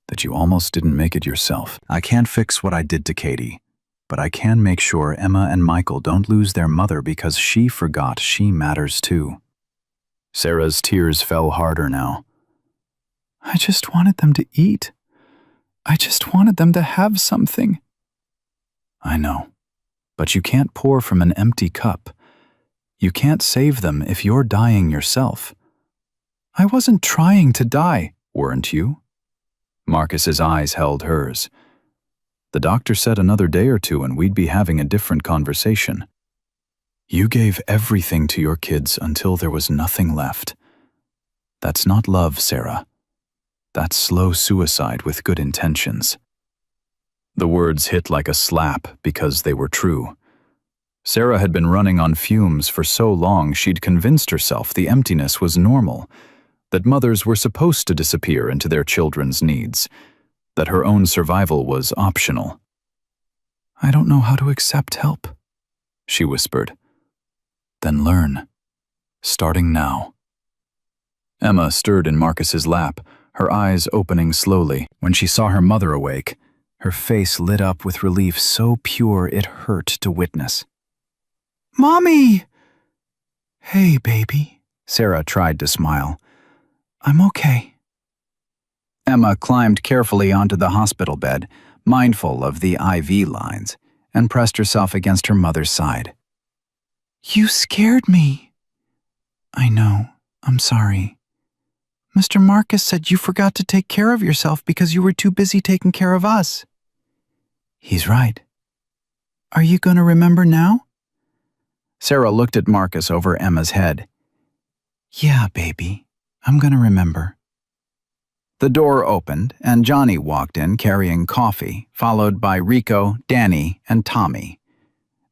that you almost didn't make it yourself. I can't fix what I did to Katie, but I can make sure Emma and Michael don't lose their mother because she forgot she matters too. Sarah's tears fell harder now. I just wanted them to eat. I just wanted them to have something. I know, but you can't pour from an empty cup. You can't save them if you're dying yourself. I wasn't trying to die. Weren't you? Marcus's eyes held hers. The doctor said another day or two and we'd be having a different conversation. You gave everything to your kids until there was nothing left. That's not love, Sarah. That's slow suicide with good intentions. The words hit like a slap because they were true. Sarah had been running on fumes for so long she'd convinced herself the emptiness was normal, that mothers were supposed to disappear into their children's needs, that her own survival was optional. I don't know how to accept help, she whispered. Then learn, starting now. Emma stirred in Marcus's lap, her eyes opening slowly. When she saw her mother awake, her face lit up with relief so pure it hurt to witness. Mommy! Hey, baby. Sarah tried to smile. I'm okay. Emma climbed carefully onto the hospital bed, mindful of the IV lines, and pressed herself against her mother's side. You scared me. I know. I'm sorry. Mr. Marcus said you forgot to take care of yourself because you were too busy taking care of us. He's right. Are you going to remember now? Sarah looked at Marcus over Emma's head. Yeah, baby. I'm going to remember. The door opened, and Johnny walked in carrying coffee, followed by Rico, Danny, and Tommy.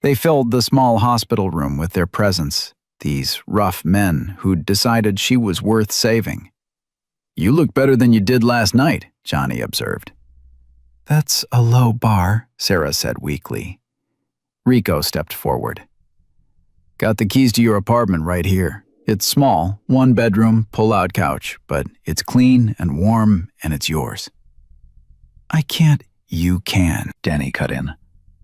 They filled the small hospital room with their presence, these rough men who'd decided she was worth saving. You look better than you did last night, Johnny observed. That's a low bar, Sarah said weakly. Rico stepped forward. Got the keys to your apartment right here. It's small, 1-bedroom, pull-out couch, but it's clean and warm and it's yours. I can't. You can, Danny cut in.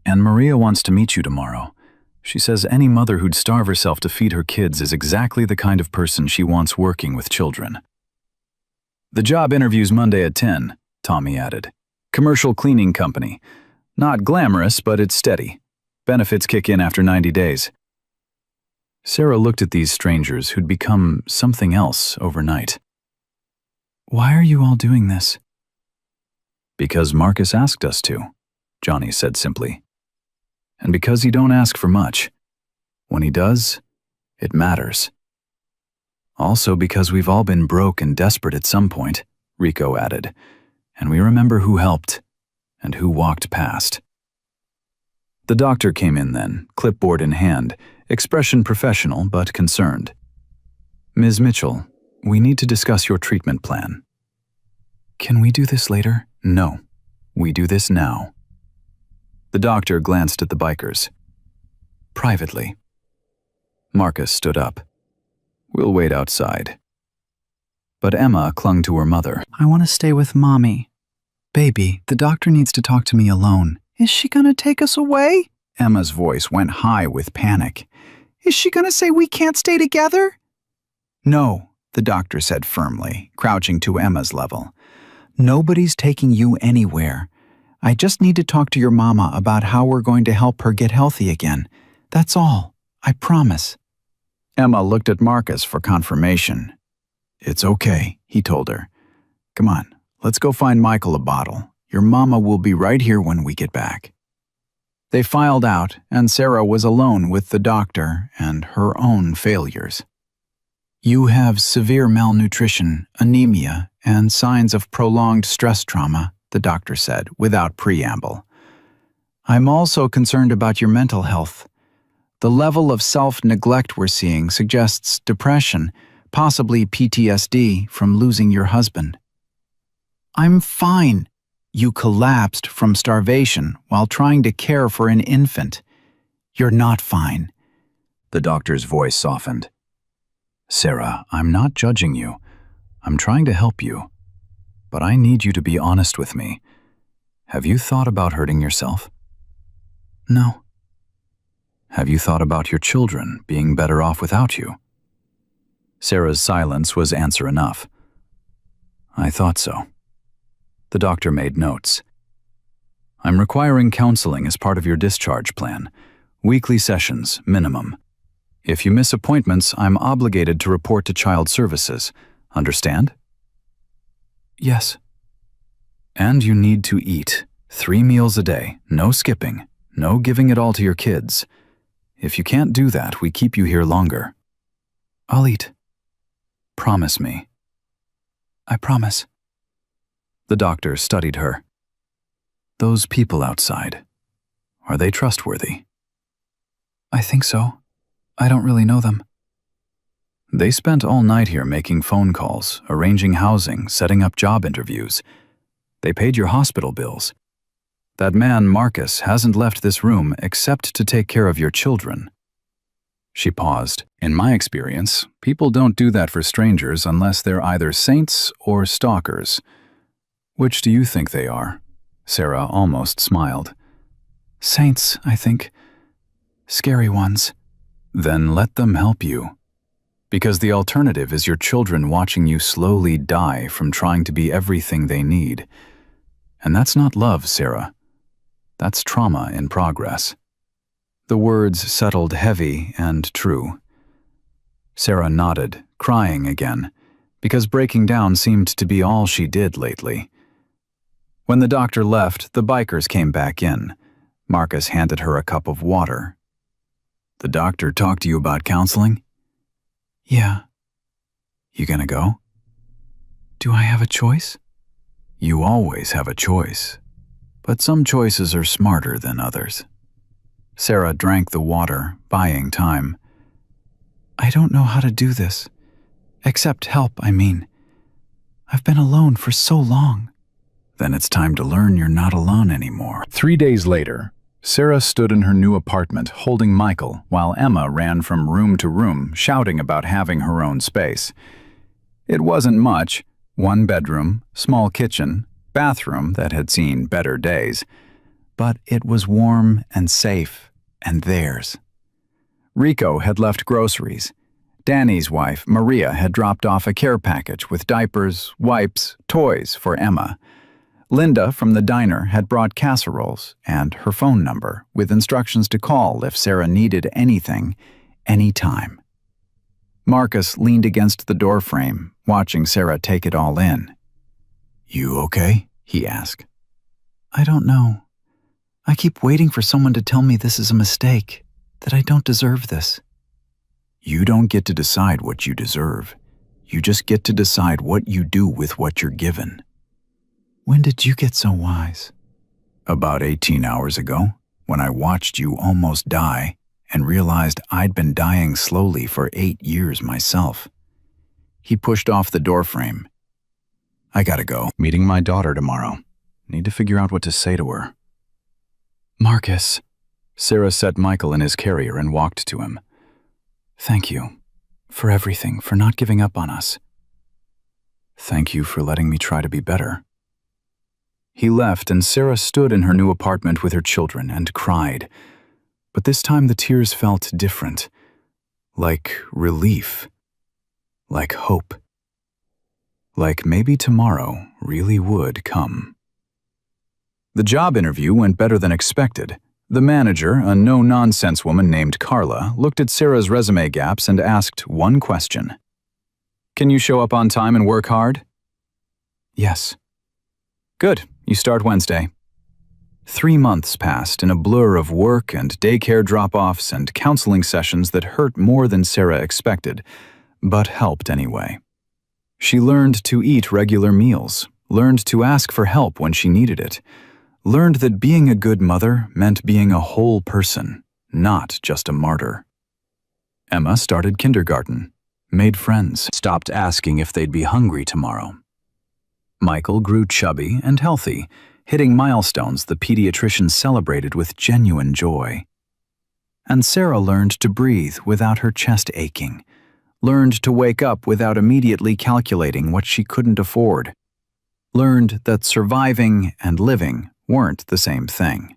And Maria wants to meet you tomorrow. She says any mother who'd starve herself to feed her kids is exactly the kind of person she wants working with children. The job interview's Monday at 10, Tommy added. Commercial cleaning company. Not glamorous, but it's steady. Benefits kick in after 90 days. Sarah looked at these strangers who'd become something else overnight. Why are you all doing this? Because Marcus asked us to, Johnny said simply. And because he don't ask for much. When he does, it matters. Also because we've all been broke and desperate at some point, Rico added, and we remember who helped and who walked past. The doctor came in then, clipboard in hand, expression professional but concerned. Ms. Mitchell, we need to discuss your treatment plan. Can we do this later? No, we do this now. The doctor glanced at the bikers. Privately. Marcus stood up. We'll wait outside. But Emma clung to her mother. I want to stay with Mommy. Baby, the doctor needs to talk to me alone. Is she going to take us away? Emma's voice went high with panic. Is she going to say we can't stay together? No, the doctor said firmly, crouching to Emma's level. Nobody's taking you anywhere. I just need to talk to your mama about how we're going to help her get healthy again. That's all. I promise. Emma looked at Marcus for confirmation. It's okay, he told her. Come on, let's go find Michael a bottle. Your mama will be right here when we get back. They filed out, and Sarah was alone with the doctor and her own failures. You have severe malnutrition, anemia, and signs of prolonged stress trauma, the doctor said, without preamble. I'm also concerned about your mental health. The level of self-neglect we're seeing suggests depression, possibly PTSD from losing your husband. I'm fine. You collapsed from starvation while trying to care for an infant. You're not fine. The doctor's voice softened. Sarah, I'm not judging you. I'm trying to help you. But I need you to be honest with me. Have you thought about hurting yourself? No. Have you thought about your children being better off without you? Sarah's silence was answer enough. I thought so. The doctor made notes. I'm requiring counseling as part of your discharge plan. Weekly sessions, minimum. If you miss appointments, I'm obligated to report to Child Services. Understand? Yes. And you need to eat. 3 meals a day, no skipping, no giving it all to your kids. If you can't do that, we keep you here longer. I'll eat. Promise me. I promise. The doctor studied her. Those people outside, are they trustworthy? I think so. I don't really know them. They spent all night here making phone calls, arranging housing, setting up job interviews. They paid your hospital bills. That man, Marcus, hasn't left this room except to take care of your children. She paused. In my experience, people don't do that for strangers unless they're either saints or stalkers. Which do you think they are? Sarah almost smiled. Saints, I think. Scary ones. Then let them help you. Because the alternative is your children watching you slowly die from trying to be everything they need. And that's not love, Sarah. That's trauma in progress. The words settled heavy and true. Sarah nodded, crying again, because breaking down seemed to be all she did lately. When the doctor left, the bikers came back in. Marcus handed her a cup of water. The doctor talked to you about counseling? Yeah. You gonna go? Do I have a choice? You always have a choice, but some choices are smarter than others. Sarah drank the water, buying time. I don't know how to do this. Accept help, I mean. I've been alone for so long. Then it's time to learn you're not alone anymore. 3 days later, Sarah stood in her new apartment holding Michael while Emma ran from room to room shouting about having her own space. It wasn't much. 1 bedroom, small kitchen, bathroom that had seen better days. But it was warm and safe, and theirs. Rico had left groceries. Danny's wife, Maria, had dropped off a care package with diapers, wipes, toys for Emma. Linda from the diner had brought casseroles and her phone number with instructions to call if Sarah needed anything, anytime. Marcus leaned against the doorframe, watching Sarah take it all in. You okay? He asked. I don't know. I keep waiting for someone to tell me this is a mistake, that I don't deserve this. You don't get to decide what you deserve. You just get to decide what you do with what you're given. When did you get so wise? About 18 hours ago, when I watched you almost die and realized I'd been dying slowly for 8 years myself. He pushed off the doorframe. I gotta go. Meeting my daughter tomorrow. Need to figure out what to say to her. Marcus. Sarah set Michael in his carrier and walked to him. Thank you. For everything, for not giving up on us. Thank you for letting me try to be better. He left, and Sarah stood in her new apartment with her children and cried. But this time the tears felt different. Like relief. Like hope. Like maybe tomorrow really would come. The job interview went better than expected. The manager, a no-nonsense woman named Carla, looked at Sarah's resume gaps and asked one question. Can you show up on time and work hard? Yes. Good. You start Wednesday. 3 months passed in a blur of work and daycare drop-offs and counseling sessions that hurt more than Sarah expected, but helped anyway. She learned to eat regular meals, learned to ask for help when she needed it, learned that being a good mother meant being a whole person, not just a martyr. Emma started kindergarten, made friends, stopped asking if they'd be hungry tomorrow. Michael grew chubby and healthy, hitting milestones the pediatrician celebrated with genuine joy. And Sarah learned to breathe without her chest aching, learned to wake up without immediately calculating what she couldn't afford, learned that surviving and living weren't the same thing.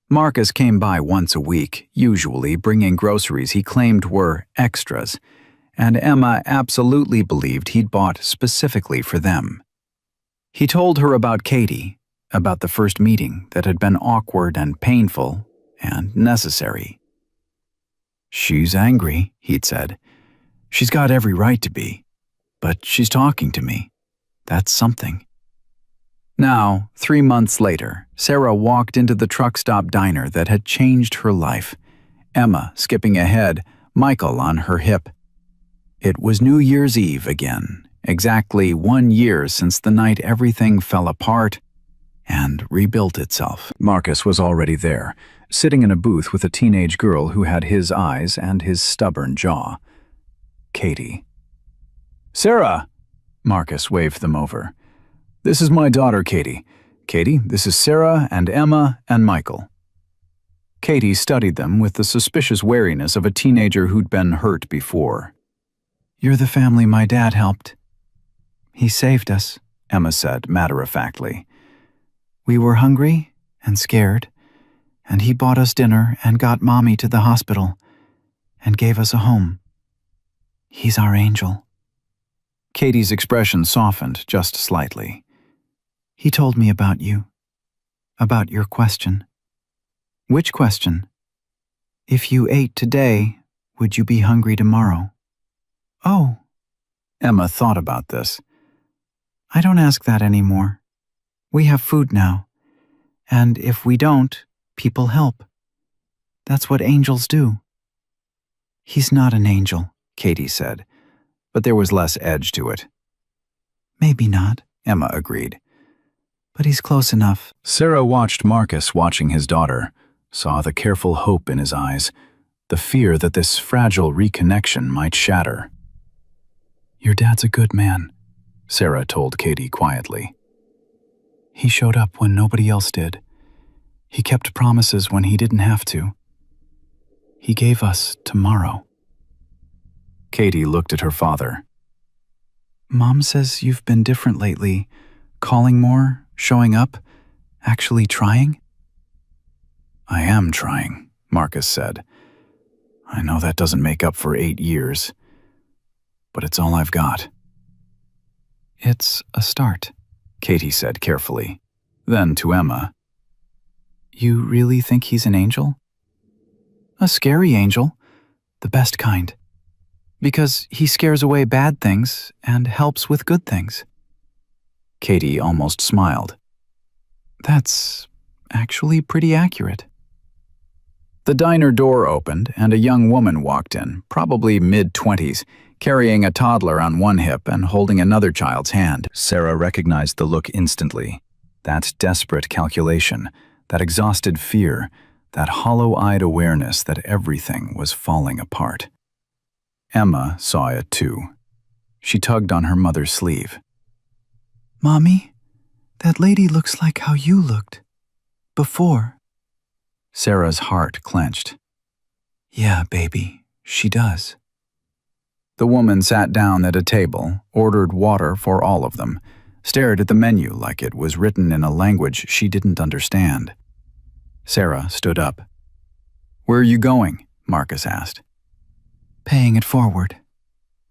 Marcus came by once a week, usually bringing groceries he claimed were extras, and Emma absolutely believed he'd bought specifically for them. He told her about Katie, about the first meeting that had been awkward and painful and necessary. "She's angry," he'd said. "She's got every right to be, but she's talking to me. That's something." Now, 3 months later, Sarah walked into the truck stop diner that had changed her life, Emma skipping ahead, Michael on her hip. It was New Year's Eve again, exactly 1 year since the night everything fell apart and rebuilt itself. Marcus was already there, sitting in a booth with a teenage girl who had his eyes and his stubborn jaw. Katie. "Sarah!" Marcus waved them over. "This is my daughter, Katie. Katie, this is Sarah and Emma and Michael." Katie studied them with the suspicious wariness of a teenager who'd been hurt before. "You're the family my dad helped. He saved us," Emma said matter-of-factly. "We were hungry and scared, and he bought us dinner and got Mommy to the hospital and gave us a home. He's our angel." Katie's expression softened just slightly. "He told me about you, about your question." "Which question?" "If you ate today, would you be hungry tomorrow?" "Oh." Emma thought about this. "I don't ask that anymore. We have food now, and if we don't, people help. That's what angels do." "He's not an angel," Katie said, but there was less edge to it. "Maybe not," Emma agreed. "but he's close enough." Sarah watched Marcus watching his daughter, saw the careful hope in his eyes, the fear that this fragile reconnection might shatter. "Your dad's a good man," Sarah told Katie quietly. "He showed up when nobody else did. He kept promises when he didn't have to. He gave us tomorrow." Katie looked at her father. "Mom says you've been different lately, calling more, showing up, actually trying?" "I am trying," Marcus said. "I know that doesn't make up for 8 years, but it's all I've got." "It's a start," Katie said carefully. Then to Emma, "You really think he's an angel?" "A scary angel, the best kind. Because he scares away bad things and helps with good things." Katie almost smiled. "That's actually pretty accurate." The diner door opened and a young woman walked in, probably mid-20s, carrying a toddler on one hip and holding another child's hand. Sarah recognized the look instantly. That desperate calculation, that exhausted fear, that hollow-eyed awareness that everything was falling apart. Emma saw it too. She tugged on her mother's sleeve. "Mommy, that lady looks like how you looked. Before." Sarah's heart clenched. "Yeah, baby, she does." The woman sat down at a table, ordered water for all of them, stared at the menu like it was written in a language she didn't understand. Sarah stood up. "Where are you going?" Marcus asked. "Paying it forward."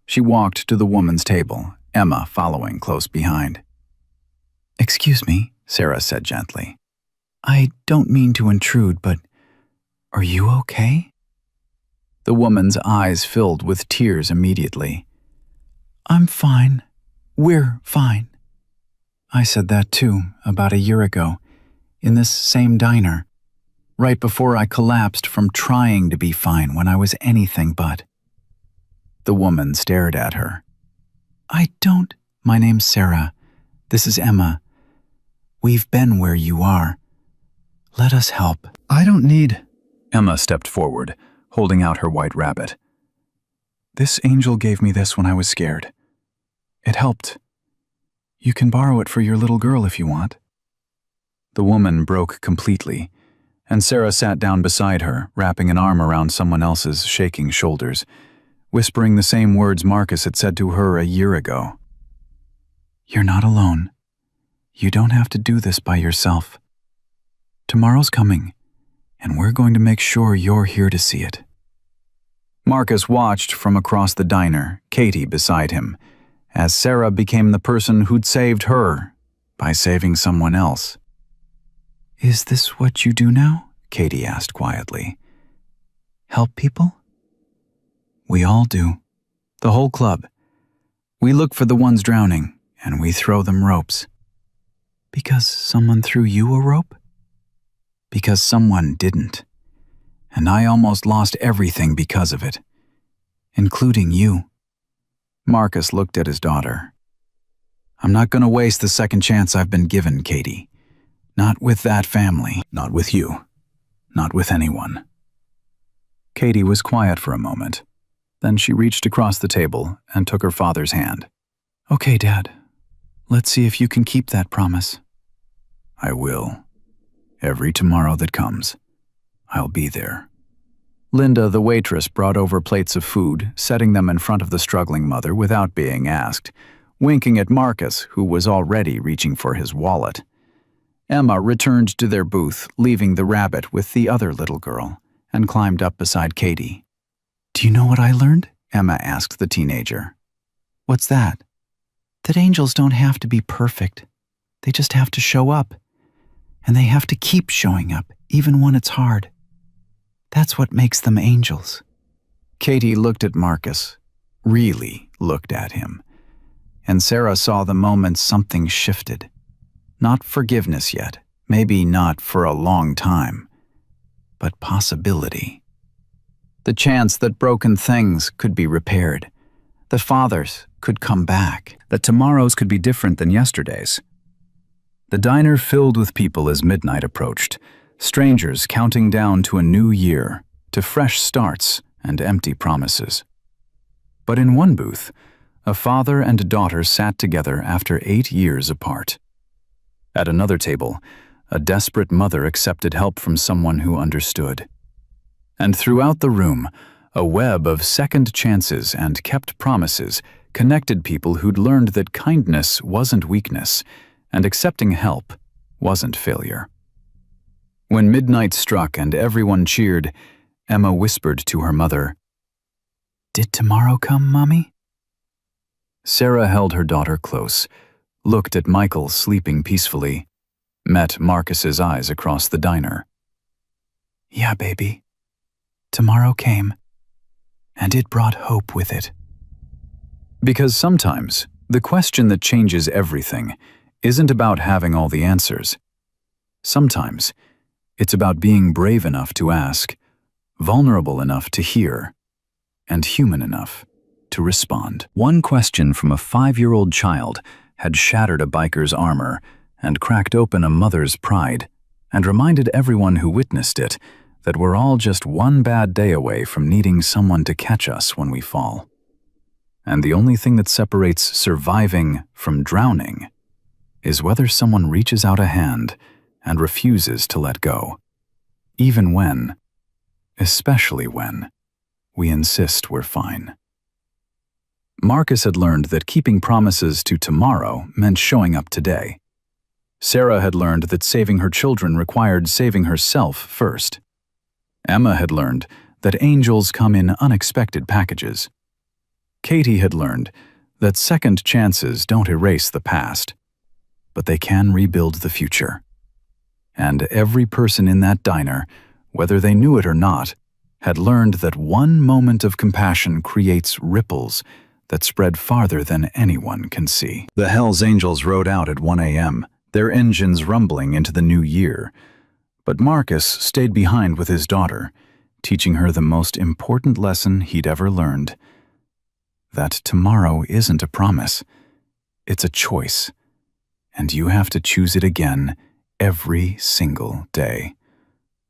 She walked to the woman's table, Emma following close behind. "Excuse me," Sarah said gently. "I don't mean to intrude, but are you okay?" The woman's eyes filled with tears immediately. "I'm fine. We're fine." I said that too, about a year ago, in this same diner, right before I collapsed from trying to be fine when I was anything but. The woman stared at her. "I don't—" "My name's Sarah. This is Emma. We've been where you are. Let us help. I don't need. Emma stepped forward, holding out her white rabbit. This angel gave me this when I was scared. It helped. You can borrow it for your little girl if you want. The woman broke completely, and Sarah sat down beside her, wrapping an arm around someone else's shaking shoulders, whispering the same words Marcus had said to her a year ago. You're not alone. You don't have to do this by yourself. Tomorrow's coming, and we're going to make sure you're here to see it. Marcus watched from across the diner, Katie beside him, as Sarah became the person who'd saved her by saving someone else. Is this what you do now? Katie asked quietly. Help people? We all do. The whole club. We look for the ones drowning, and we throw them ropes. Because someone threw you a rope? Because someone didn't. And I almost lost everything because of it, including you. Marcus looked at his daughter. I'm not going to waste the second chance I've been given, Katie. Not with that family, not with you, not with anyone. Katie was quiet for a moment. Then she reached across the table and took her father's hand. Okay, Dad. Let's see if you can keep that promise. I will. Every tomorrow that comes, I'll be there. Linda, the waitress, brought over plates of food, setting them in front of the struggling mother without being asked, winking at Marcus, who was already reaching for his wallet. Emma returned to their booth, leaving the rabbit with the other little girl, and climbed up beside Katie. Do you know what I learned? Emma asked the teenager. What's that? That angels don't have to be perfect. They just have to show up. And they have to keep showing up, even when it's hard. That's what makes them angels. Katie looked at Marcus, really looked at him, and Sarah saw the moment something shifted. Not forgiveness yet, maybe not for a long time, but possibility. The chance that broken things could be repaired, the fathers could come back, that tomorrows could be different than yesterday's. The diner filled with people as midnight approached, strangers counting down to a new year, to fresh starts and empty promises. But in one booth, a father and a daughter sat together after 8 years apart. At another table, a desperate mother accepted help from someone who understood. And throughout the room, a web of second chances and kept promises connected people who'd learned that kindness wasn't weakness, and accepting help wasn't failure. When midnight struck and everyone cheered, Emma whispered to her mother, Did tomorrow come, Mommy? Sarah held her daughter close, looked at Michael sleeping peacefully, met Marcus's eyes across the diner. Yeah, baby. Tomorrow came, and it brought hope with it. Because sometimes, the question that changes everything isn't about having all the answers. Sometimes, it's about being brave enough to ask, vulnerable enough to hear, and human enough to respond. One question from a 5-year-old child had shattered a biker's armor and cracked open a mother's pride, and reminded everyone who witnessed it that we're all just one bad day away from needing someone to catch us when we fall. And the only thing that separates surviving from drowning is whether someone reaches out a hand and refuses to let go, even when, especially when, we insist we're fine. Marcus had learned that keeping promises to tomorrow meant showing up today. Sarah had learned that saving her children required saving herself first. Emma had learned that angels come in unexpected packages. Katie had learned that second chances don't erase the past, but they can rebuild the future. And every person in that diner, whether they knew it or not, had learned that one moment of compassion creates ripples that spread farther than anyone can see. The Hells Angels rode out at 1 a.m., their engines rumbling into the new year. But Marcus stayed behind with his daughter, teaching her the most important lesson he'd ever learned. That tomorrow isn't a promise, it's a choice. and you have to choose it again every single day.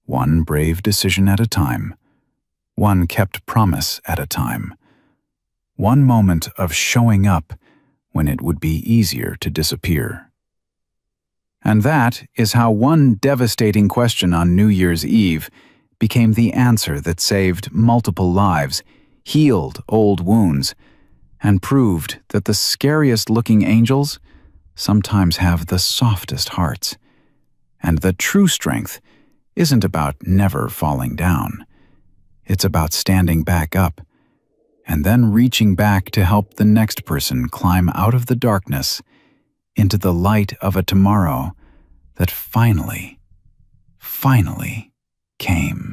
One brave decision at a time. One kept promise at a time. One moment of showing up when it would be easier to disappear. And that is how one devastating question on New Year's Eve became the answer that saved multiple lives, healed old wounds, and proved that the scariest-looking angels sometimes have the softest hearts. And the true strength isn't about never falling down. It's about standing back up and then reaching back to help the next person climb out of the darkness into the light of a tomorrow that finally came.